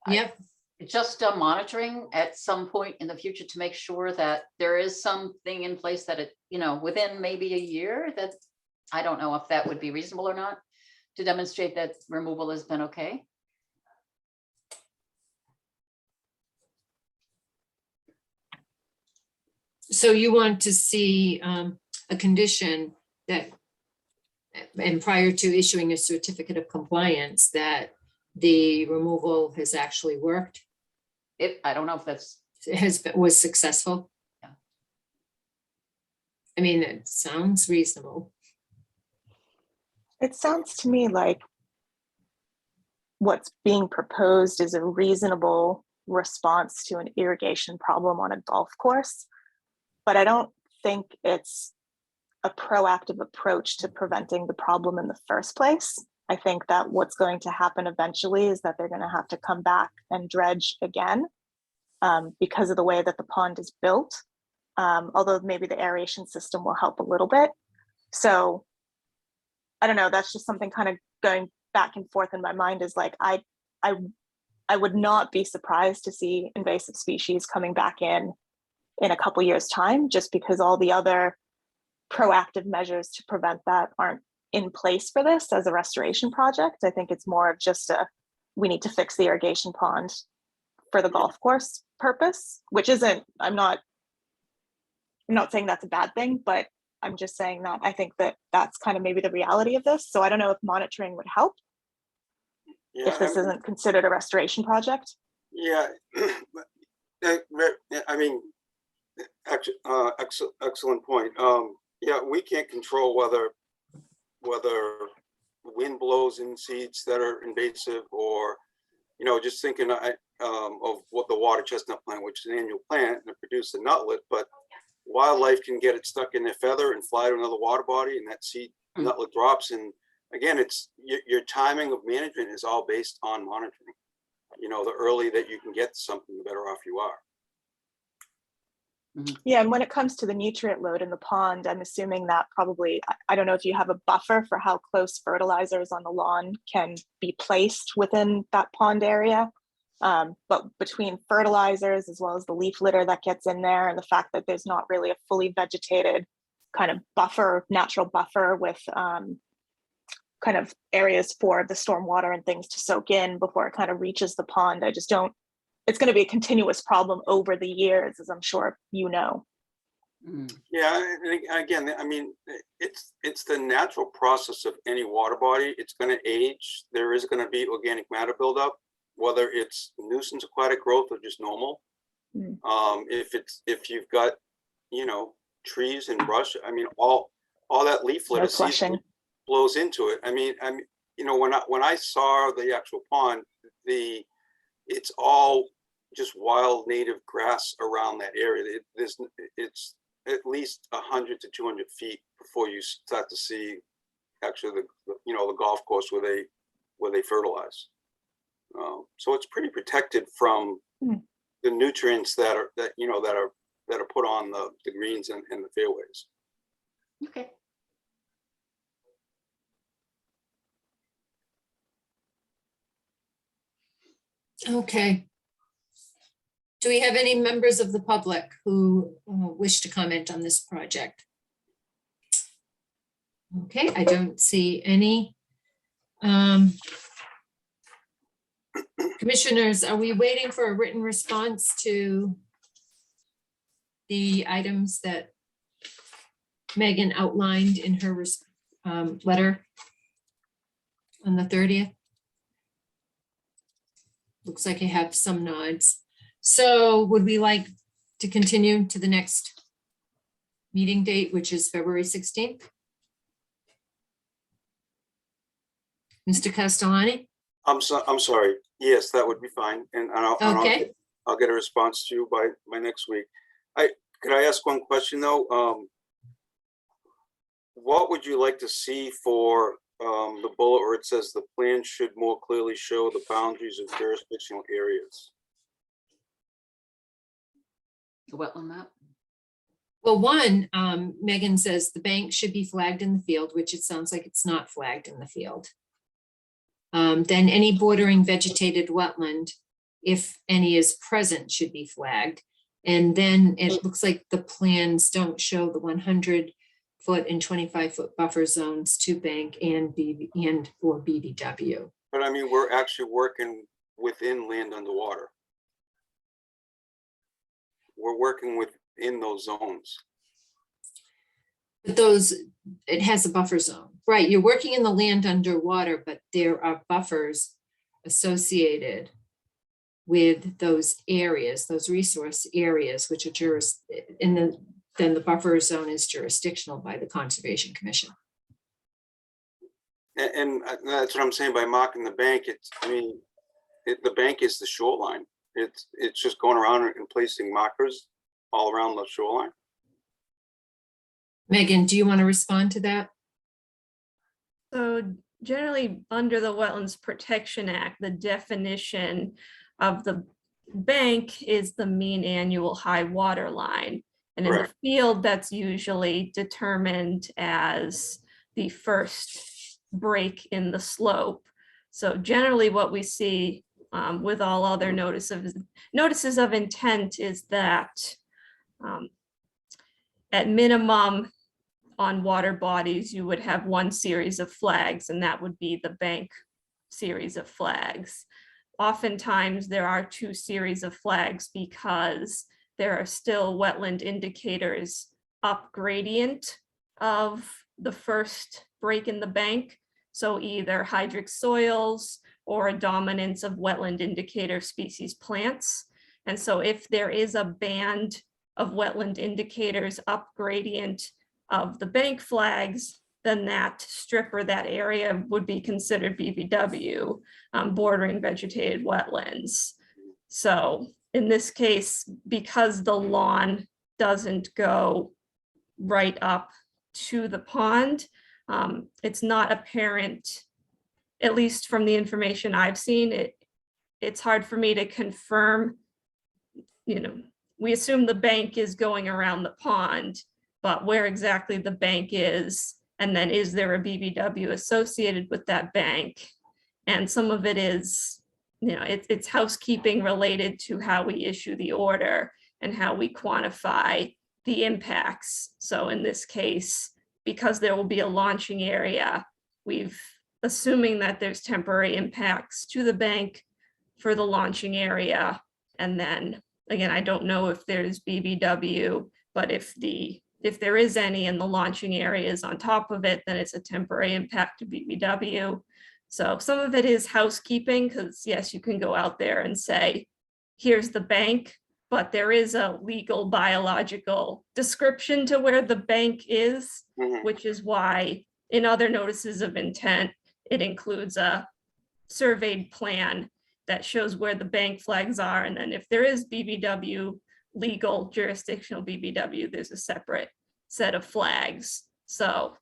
A: Yep,
D: Just monitoring at some point in the future to make sure that there is something in place that it, within maybe a year, that I don't know if that would be reasonable or not, to demonstrate that removal has been okay.
A: so you want to see a condition that, and prior to issuing a certificate of compliance, that the removal has actually worked,
D: I don't know if that's,
A: was successful?
D: Yeah.
A: I mean, it sounds reasonable.
B: It sounds to me like what's being proposed is a reasonable response to an irrigation problem on a golf course, but I don't think it's a proactive approach to preventing the problem in the first place. I think that what's going to happen eventually is that they're going to have to come back and dredge again. because of the way that the pond is built. Although maybe the aeration system will help a little bit. So I don't know, that's just something kind of going back and forth in my mind, is like, I would not be surprised to see invasive species coming back in a couple years' time, just because all the other proactive measures to prevent that aren't in place for this as a restoration project. I think it's more of just we need to fix the irrigation pond for the golf course purpose, which isn't, I'm not saying that's a bad thing, but I'm just saying that I think that that's kind of maybe the reality of this. So I don't know if monitoring would help
I: Yeah,
B: if this isn't considered a restoration project.
I: yeah. I mean, excellent point. Yeah, we can't control whether wind blows in seeds that are invasive, or, you know, just thinking of what the water chestnut plant, which is an annual plant and it produces a nutlet, but wildlife can get it stuck in their feather and fly to another water body, and that seed nutlet drops. And again, it's your timing of management is all based on monitoring. You know, the early that you can get something, the better off you are.
B: Yeah, and when it comes to the nutrient load in the pond, I'm assuming that probably, I don't know if you have a buffer for how close fertilizers on the lawn can be placed within that pond area. But between fertilizers as well as the leaf litter that gets in there, and the fact that there's not really a fully vegetated kind of buffer, natural buffer with kind of areas for the stormwater and things to soak in before it kind of reaches the pond, I just don't, it's going to be a continuous problem over the years, as I'm sure you know.
I: Yeah, and again, I mean, it's the natural process of any water body. It's going to age. There is going to be organic matter buildup, whether it's nuisance aquatic growth or just normal. If you've got, you know, trees and brush, I mean, all that leaf litter blows into it. I mean, you know, when I saw the actual pond, it's all just wild native grass around that area. It's at least 100 to 200 feet before you start to see actually the golf course where they fertilize. So it's pretty protected from the nutrients that are put on the greens and the fairways.
D: Okay.
A: Okay. Do we have any members of the public who wish to comment on this project? Okay, I don't see any. Commissioners, are we waiting for a written response to the items that Megan outlined in her letter on the 30th? Looks like I have some nods. So would we like to continue to the next meeting date, which is February 16th? Mr. Castellani?
I: I'm sorry. Yes, that would be fine. And
A: Okay.
I: I'll get a response to you by next week. Could I ask one question though? What would you like to see for the bullet where it says the plan should more clearly show the boundaries of jurisdictional areas?
D: The wetland map.
A: Well, one, Megan says the bank should be flagged in the field, which it sounds like it's not flagged in the field. Then any bordering vegetated wetland, if any is present, should be flagged. And then it looks like the plans don't show the 100-foot and 25-foot buffer zones to bank and or BBW.
I: But I mean, we're actually working within land underwater. We're working within those zones.
A: But it has a buffer zone, right? You're working in the land underwater, but there are buffers associated with those areas, those resource areas, which are then the buffer zone is jurisdictional by the Conservation Commission.
I: And that's what I'm saying by marking the bank. The bank is the shoreline. It's just going around and placing markers all around the shoreline.
A: Megan, do you want to respond to that?
G: So generally, under the Wetlands Protection Act, the definition of the bank is the mean annual high water line. And in the
I: Correct.
G: field, that's usually determined as the first break in the slope. So generally what we see with all other notices of intent is that at minimum on water bodies, you would have one series of flags, and that would be the bank series of flags. Oftentimes there are two series of flags because there are still wetland indicators up gradient of the first break in the bank. So either hydric soils or a dominance of wetland indicator species plants. And so if there is a band of wetland indicators up gradient of the bank flags, then that strip or that area would be considered BVW, bordering vegetated wetlands. So in this case, because the lawn doesn't go right up to the pond, it's not apparent, at least from the information I've seen, it's hard for me to confirm, we assume the bank is going around the pond, but where exactly the bank is, and then is there a BVW associated with that bank? And some of it is, it's housekeeping related to how we issue the order and how we quantify the impacts. So in this case, because there will be a launching area, assuming that there's temporary impacts to the bank for the launching area. And then again, I don't know if there's BVW, but if there is any and the launching area is on top of it, then it's a temporary impact to BVW. So some of it is housekeeping, because yes, you can go out there and say, here's the bank, but there is a legal biological description to where the bank is, which is why in other notices of intent, it includes a surveyed plan that shows where the bank flags are. And then if there is BVW, legal jurisdictional BVW, there's a separate set of flags. So,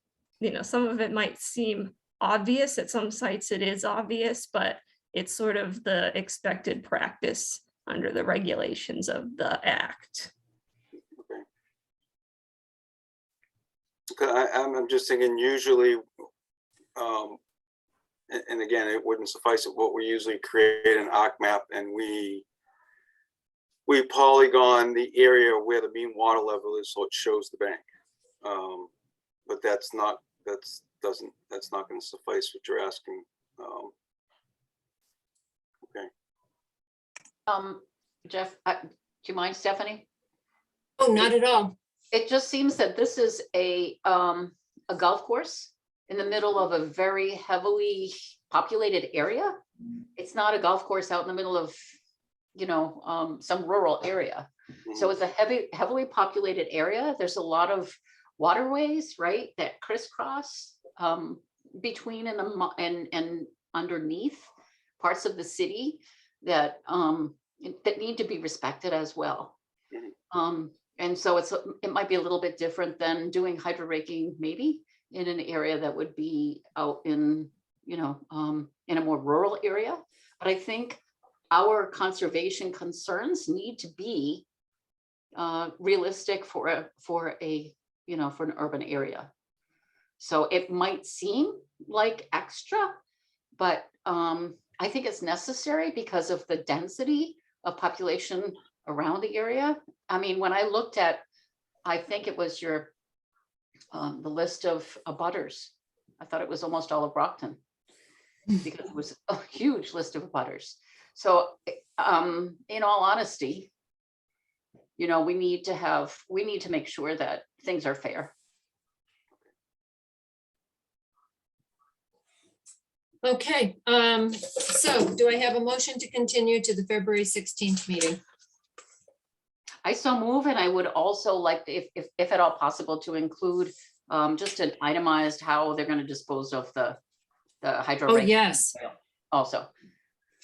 G: some of it might seem obvious. At some sites it is obvious, but it's sort of the expected practice under the regulations of the act.
I: Okay, I'm just thinking usually, and again, it wouldn't suffice it, what we usually create an arc map and we polygon the area where the mean water level is, so it shows the bank. But that's not going to suffice what you're asking. Okay.
D: Jeff, do you mind, Stephanie?
A: Oh, not at all.
D: It just seems that this is a golf course in the middle of a very heavily populated area. It's not a golf course out in the middle of, some rural area. So it's a heavily populated area. There's a lot of waterways, right, that crisscross between and underneath parts of the city that need to be respected as well. And so it might be a little bit different than doing hydro raking, maybe in an area that would be out in, in a more rural area. But I think our conservation concerns need to be realistic for an urban area. So it might seem like extra, but I think it's necessary because of the density of population around the area. I mean, when I looked at, I think it was your the list of abutters, I thought it was almost all of Brockton because it was a huge list of abutters. So in all honesty, we need to make sure that things are fair.
A: Okay, so do I have a motion to continue to the February 16th meeting?
D: I so move, and I would also like, if at all possible, to include just an itemized how they're going to dispose of the hydro.
A: Oh, yes.
D: Also.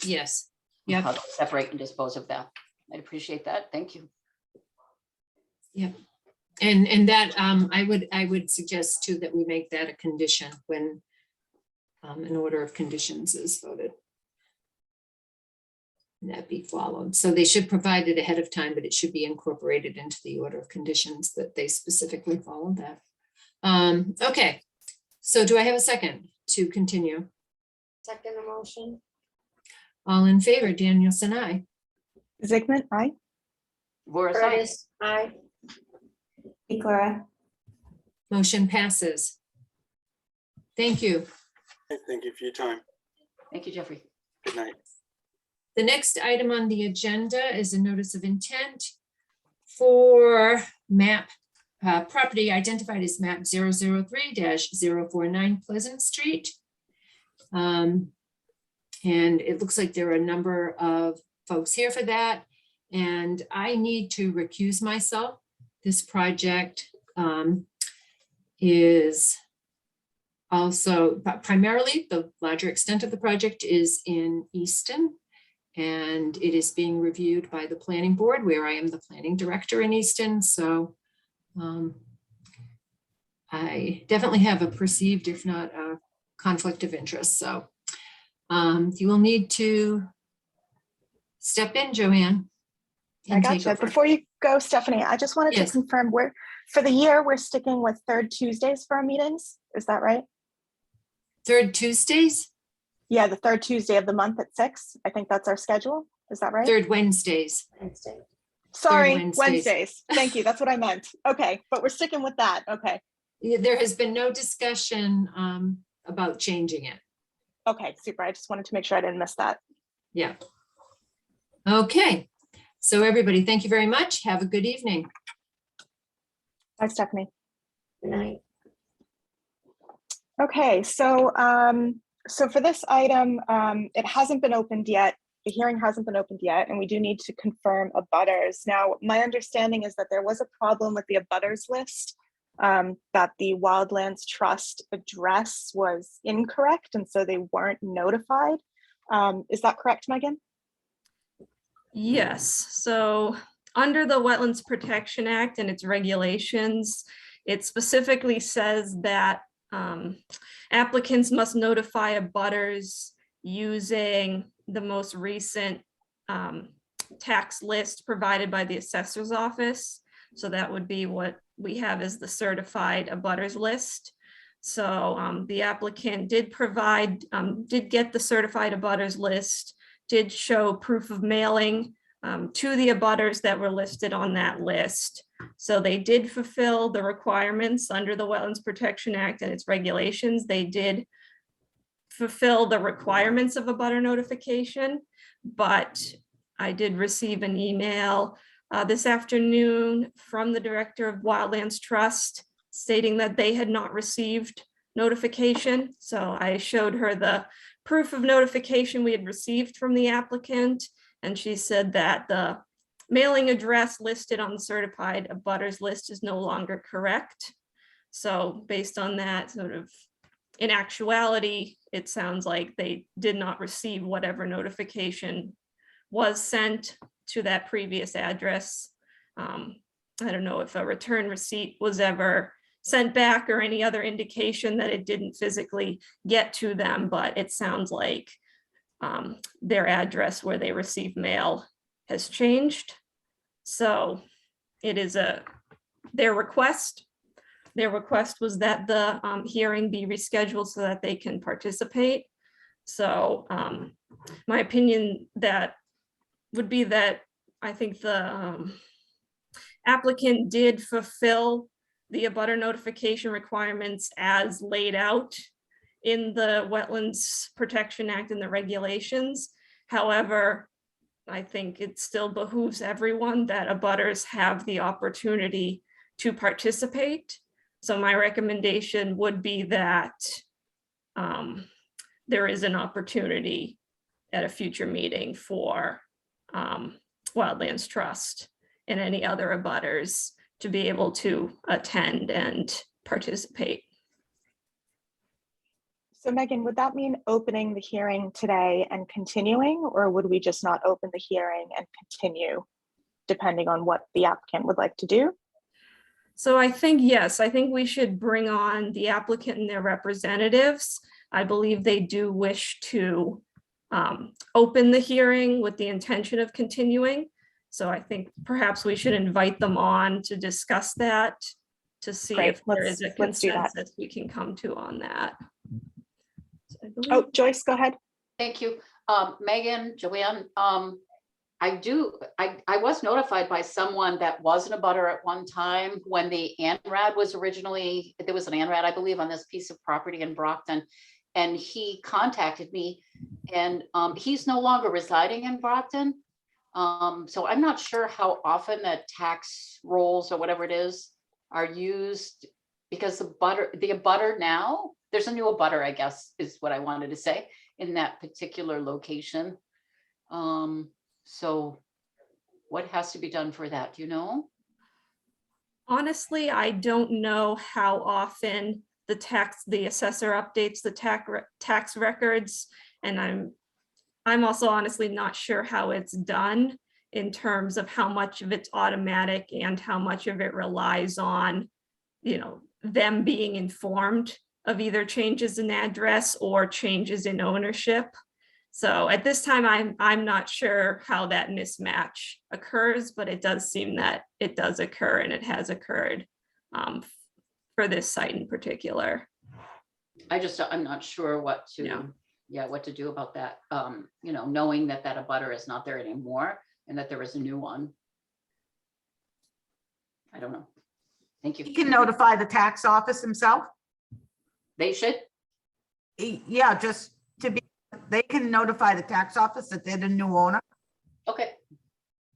A: Yes.
D: How
A: Yep.
D: they'll separate and dispose of that. I'd appreciate that. Thank you.
A: Yep. And that I would suggest too that we make that a condition when an order of conditions is voted. that be followed. So they should provide it ahead of time, but it should be incorporated into the order of conditions that they specifically follow that. Okay, so do I have a second to continue?
E: Second motion.
A: All in favor, Danielson, aye.
B: Zigmund, aye.
D: Laura's aye.
E: Curtis, aye.
J: Clara.
A: Motion passes. Thank you.
I: Thank you for your time.
D: Thank you, Jeffrey.
I: Good night.
A: The next item on the agenda is a notice of intent for map property identified as map 003-049 Pleasant Street. And it looks like there are a number of folks here for that. And I need to recuse myself. This project is also, but primarily the larger extent of the project is in Easton. And it is being reviewed by the planning board, where I am the planning director in Easton. So I definitely have a perceived, if not a conflict of interest. So you will need to step in, Joanne.
B: I
A: and
B: got
A: take
B: you.
A: over.
B: Before you go, Stephanie, I just wanted
A: Yes.
B: to confirm for the year, we're sticking with third Tuesdays for our meetings. Is that right?
A: Third Tuesdays,
B: Yeah, the third Tuesday of the month at 6. I think that's our schedule. Is that right?
A: third Wednesdays.
E: Wednesday.
B: Sorry,
A: Wednesdays.
B: Wednesdays. Thank you. That's what I meant. Okay, but we're sticking with that. Okay.
A: Yeah, there has been no discussion about changing it.
B: Okay, super. I just wanted to make sure I didn't miss that.
A: Yeah. Okay. So everybody, thank you very much. Have a good evening.
B: Bye, Stephanie.
E: Good night.
B: Okay, so so for this item, it hasn't been opened yet. The hearing hasn't been opened yet, and we do need to confirm abutters. Now, my understanding is that there was a problem with the abutters list, that the Wildlands Trust address was incorrect, and so they weren't notified. Is that correct, Megan?
G: Yes, so under the Wetlands Protection Act and its regulations, it specifically says that applicants must notify abutters using the most recent tax list provided by the assessor's office. So that would be what we have as the certified abutters list. So the applicant did provide, did get the certified abutters list, did show proof of mailing to the abutters that were listed on that list. So they did fulfill the requirements under the Wetlands Protection Act and its regulations. They did fulfill the requirements of a abutter notification, but I did receive an email this afternoon from the director of Wildlands Trust stating that they had not received notification. So I showed her the proof of notification we had received from the applicant, and she said that the mailing address listed on the certified abutters list is no longer correct. So based on that, sort of in actuality, it sounds like they did not receive whatever notification was sent to that previous address. I don't know if a return receipt was ever sent back or any other indication that it didn't physically get to them, but it sounds like their address where they receive mail has changed. So it is their request. Their request was that the hearing be rescheduled so that they can participate. So my opinion that would be that I think the applicant did fulfill the abutter notification requirements as laid out in the Wetlands Protection Act and the regulations. However, I think it still behooves everyone that abutters have the opportunity to participate. So my recommendation would be that there is an opportunity at a future meeting for Wildlands Trust and any other abutters to be able to attend and participate.
B: So Megan, would that mean opening the hearing today and continuing, or would we just not open the hearing and continue depending on what the applicant would like to do?
G: So I think, yes, I think we should bring on the applicant and their representatives. I believe they do wish to open the hearing with the intention of continuing. So I think perhaps we should invite them on to discuss that, to see
B: Great,
G: if there is a
B: let's do that.
G: consensus we can come to on that. So I believe-
B: Oh, Joyce, go ahead.
D: Thank you. Megan, Joanne, I was notified by someone that wasn't a butter at one time when the ANRAD was originally, there was an ANRAD, I believe, on this piece of property in Brockton. And he contacted me, and he's no longer residing in Brockton. So I'm not sure how often the tax rolls or whatever it is are used, because the abutter now, there's a new abutter, I guess, is what I wanted to say, in that particular location. So what has to be done for that? Do you know?
G: Honestly, I don't know how often the assessor updates the tax records. And I'm also honestly not sure how it's done in terms of how much of it's automatic and how much of it relies on, them being informed of either changes in address or changes in ownership. So at this time, I'm not sure how that mismatch occurs, but it does seem that it does occur, and it has occurred for this site in particular.
D: I'm not sure what to, what to do about that. Knowing that abutter is not there anymore and that there is a new one. I don't know. Thank you.
F: He can notify the tax office himself.
D: They should.
F: Yeah, just to be, they can notify the tax office that they're the new owner.
D: Okay.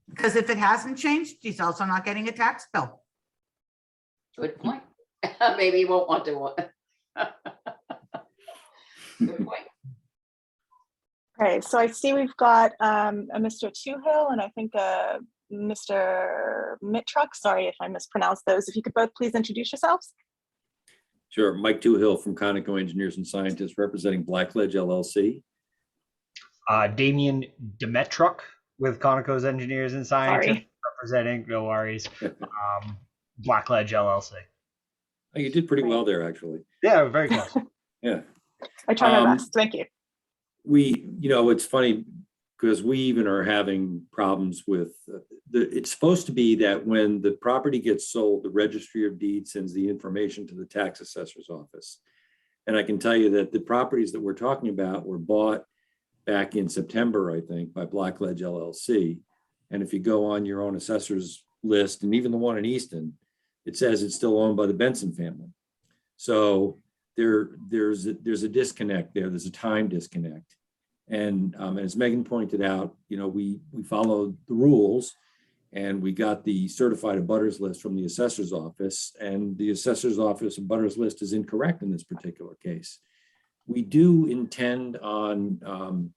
F: Because if it hasn't changed, he's also not getting a tax bill.
D: Good point. Maybe he won't want to. Good point.
B: Okay, so I see we've got a Mr. Toohill and I think a Mr. Mitruk. Sorry if I mispronounced those. If you could both please introduce yourselves.
K: Sure. Mike Toohill from Conoco Engineers and Scientists, representing Blackledge LLC.
L: Damian Demetruk with Conoco's Engineers and Scientists, representing, no worries, Blackledge LLC.
K: Oh, you did pretty well there, actually.
L: Yeah, very close.
K: Yeah.
B: I try my best. Thank you.
K: It's funny because we even are having problems with it's supposed to be that when the property gets sold, the Registry of Deeds sends the information to the tax assessor's office. And I can tell you that the properties that we're talking about were bought back in September, I think, by Blackledge LLC. And if you go on your own assessor's list, and even the one in Easton, it says it's still owned by the Benson family. So there's a disconnect there. There's a time disconnect. And as Megan pointed out, we followed the rules, and we got the certified abutters list from the assessor's office, and the assessor's office abutters list is incorrect in this particular case. We do intend on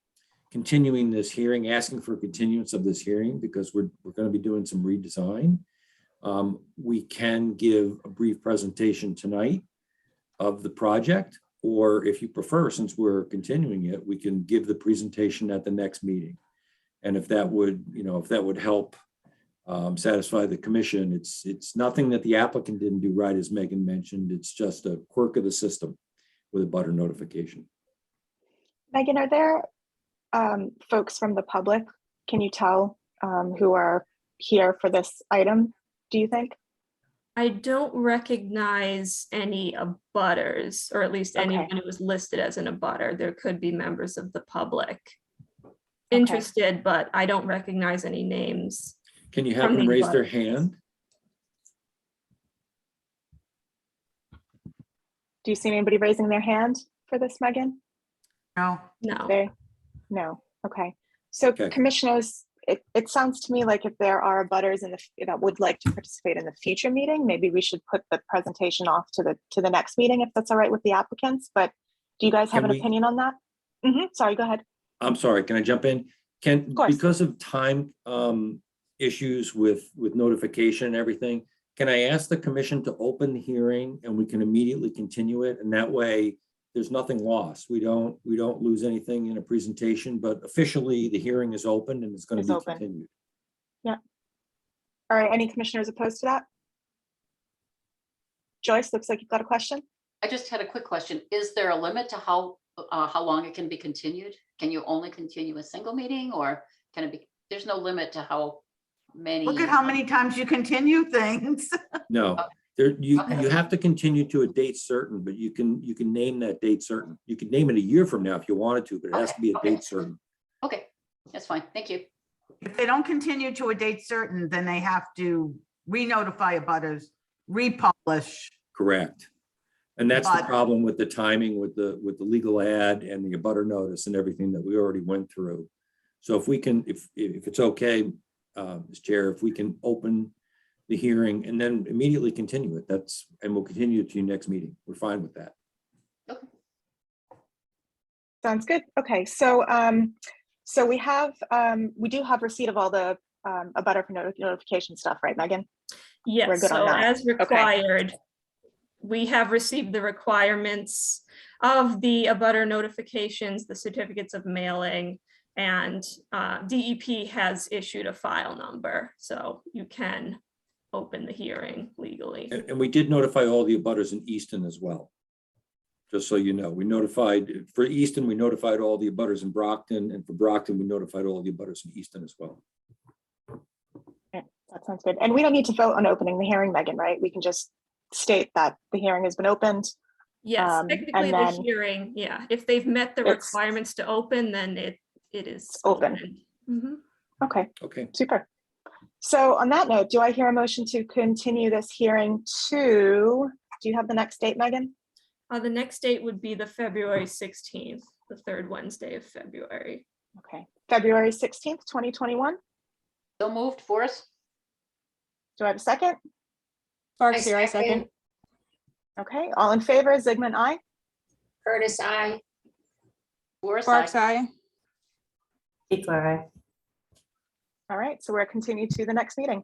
K: continuing this hearing, asking for continuance of this hearing, because we're going to be doing some redesign. We can give a brief presentation tonight of the project, or if you prefer, since we're continuing it, we can give the presentation at the next meeting. And if that would help satisfy the commission, it's nothing that the applicant didn't do right, as Megan mentioned. It's just a quirk of the system with a butter notification.
B: Megan, are there folks from the public? Can you tell who are here for this item, do you think?
G: I don't recognize any abutters, or at least anyone who was listed as an abutter. There could be members of the public interested, but I don't recognize any names.
K: Can you have them raise their hand?
B: Do you see anybody raising their hand for this, Megan?
F: No.
G: No.
B: No. Okay. So commissioners, it sounds to me like if there are abutters that would like to participate in the future meeting, maybe we should put the presentation off to the next meeting, if that's all right with the applicants. But do you guys have an opinion on that? Sorry, go ahead.
K: I'm sorry, can I jump in? Because of time issues with notification and everything, can I ask the commission to open the hearing and we can immediately continue it? And that way there's nothing lost. We don't lose anything in a presentation, but officially the hearing is open and it's going to be continued.
B: Yeah. All right, any commissioners opposed to that? Joyce, looks like you've got a question.
D: I just had a quick question. Is there a limit to how how long it can be continued? Can you only continue a single meeting, or can it be, there's no limit to how many?
F: Look at how many times you continue things.
K: No, there, you
D: Okay.
K: have to continue to a date certain, but you can name that date certain. You could name it a year from now if you wanted to, but it has to be a
D: Okay.
K: date certain.
D: Okay, that's fine. Thank you.
F: If they don't continue to a date certain, then they have to re-notify abutters, republish.
K: Correct. And that's the
F: But-
K: problem with the timing with the legal ad and the abutter notice and everything that we already went through. So if we can, if it's okay, as chair, if we can open the hearing and then immediately continue it, and we'll continue it to your next meeting. We're fine with that.
B: Sounds good. Okay, so so we do have receipt of all the abutter notification stuff, right, Megan? We're
G: Yes,
B: good on
G: so
B: that.
G: as required, we have received the requirements of the abutter notifications, the certificates of mailing, and DEP has issued a file number, so you can open the hearing legally.
K: And we did notify all the abutters in Easton as well. Just so you know, we notified, for Easton, we notified all the abutters in Brockton, and for Brockton, we notified all the abutters in Easton as well.
B: Okay, that sounds good. And we don't need to vote on opening the hearing, Megan, right? We can just state that the hearing has been opened.
G: Yes, technically
B: and
G: the
B: then
G: hearing, yeah, if they've met the
B: it's-
G: requirements to open, then it is
B: open.
G: open. Mhm.
B: Okay,
K: Okay,
B: super. So on that note, do I hear a motion to continue this hearing to, do you have the next date, Megan?
G: The next date would be the February 16th, the third Wednesday of February.
B: Okay, February 16th, 2021.
D: So moved, Forrest?
B: Do I have a second?
C: Sparks here, I second.
B: Okay, all in favor, Zygmunt, aye.
E: Curtis, I.
D: Forrest,
C: Sparks,
D: aye.
C: aye.
J: Eagle eye.
B: All right, so we're continued to the next meeting.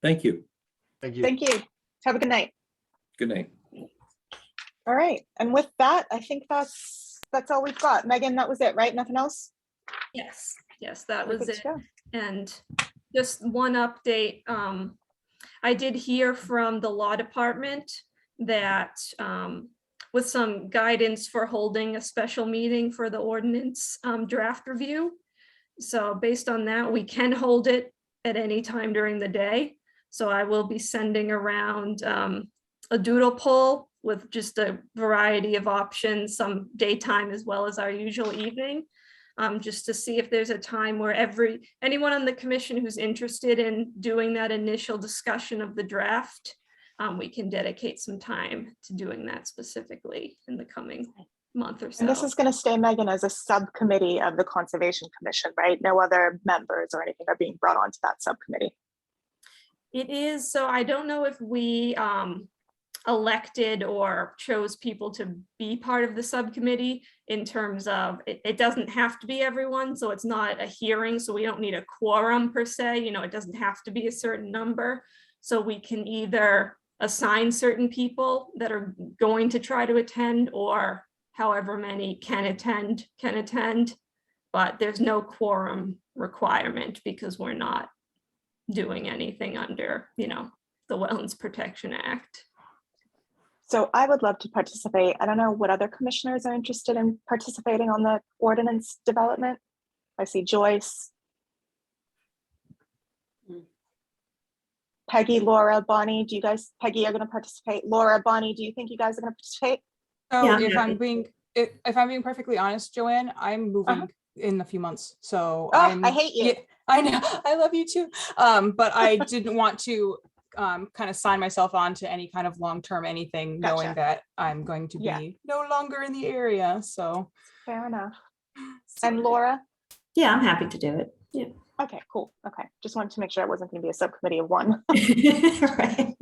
K: thank you.
L: Thank you.
B: Thank you. Have a good night.
K: Good night.
B: All right, and with that, I think that's all we've got. Megan, that was it, right? Nothing else?
G: Yes, that
B: We're
G: was
B: good
G: it.
B: to go.
G: And just one update, I did hear from the law department that with some guidance for holding a special meeting for the ordinance draft review. So based on that, we can hold it at any time during the day. So I will be sending around a doodle poll with just a variety of options, some daytime as well as our usual evening. Just to see if there's a time where anyone on the commission who's interested in doing that initial discussion of the draft, we can dedicate some time to doing that specifically in the coming month or so.
B: And this is going to stay, Megan, as a subcommittee of the Conservation Commission, right? No other members or anything are being brought onto that subcommittee.
G: It is, so I don't know if we elected or chose people to be part of the subcommittee in terms of, it doesn't have to be everyone, so it's not a hearing, so we don't need a quorum per se, it doesn't have to be a certain number. So we can either assign certain people that are going to try to attend, or however many can attend, but there's no quorum requirement because we're not doing anything under, the Wetlands Protection Act.
B: So I would love to participate. I don't know what other commissioners are interested in participating on the ordinance development. I see Joyce, Peggy, Laura, Bonnie. Peggy, are going to participate? Laura, Bonnie, do you think you guys are going to participate?
C: So
J: Yeah, I'm
C: if I'm
J: happy.
C: being, if I'm being perfectly honest, Joanne, I'm moving in a few months. So
B: Oh, I hate you.
C: Yeah, I know, I love you too. But I didn't want to kind of sign myself on to any kind of long-term anything, knowing
B: Gotcha.
C: that I'm going to be
B: Yeah.
C: no longer in the area, so.
B: Fair enough. And Laura?
J: Yeah, I'm happy to do it. Yeah.
B: Okay, cool. Okay. Just wanted to make sure it wasn't going to be a subcommittee of one.
J: Right.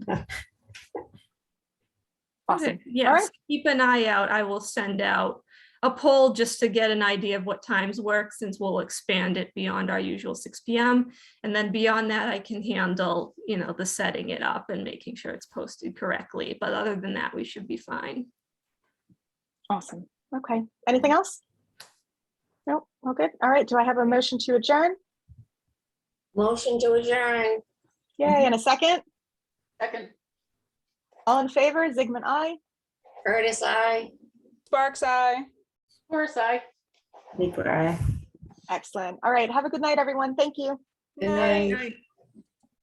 B: Awesome.
G: Okay, yes, keep an eye out. I will send out a poll just to get an idea of what times work, since we'll expand it beyond our usual 6 p.m. And then beyond that, I can handle, the setting it up and making sure it's posted correctly. But other than that, we should be fine.
B: Awesome. Okay. Anything else? Nope. All good. All right. Do I have a motion to adjourn?
E: Motion to adjourn.
B: Yay. In a second.
D: Second.
B: All in favor? Zygmunt, aye.
E: Curtis, I.
C: Sparks, aye.
D: Horace, aye.
J: Nicolai.
B: Excellent. All right. Have a good night, everyone. Thank you.
E: Good night.
F: Right.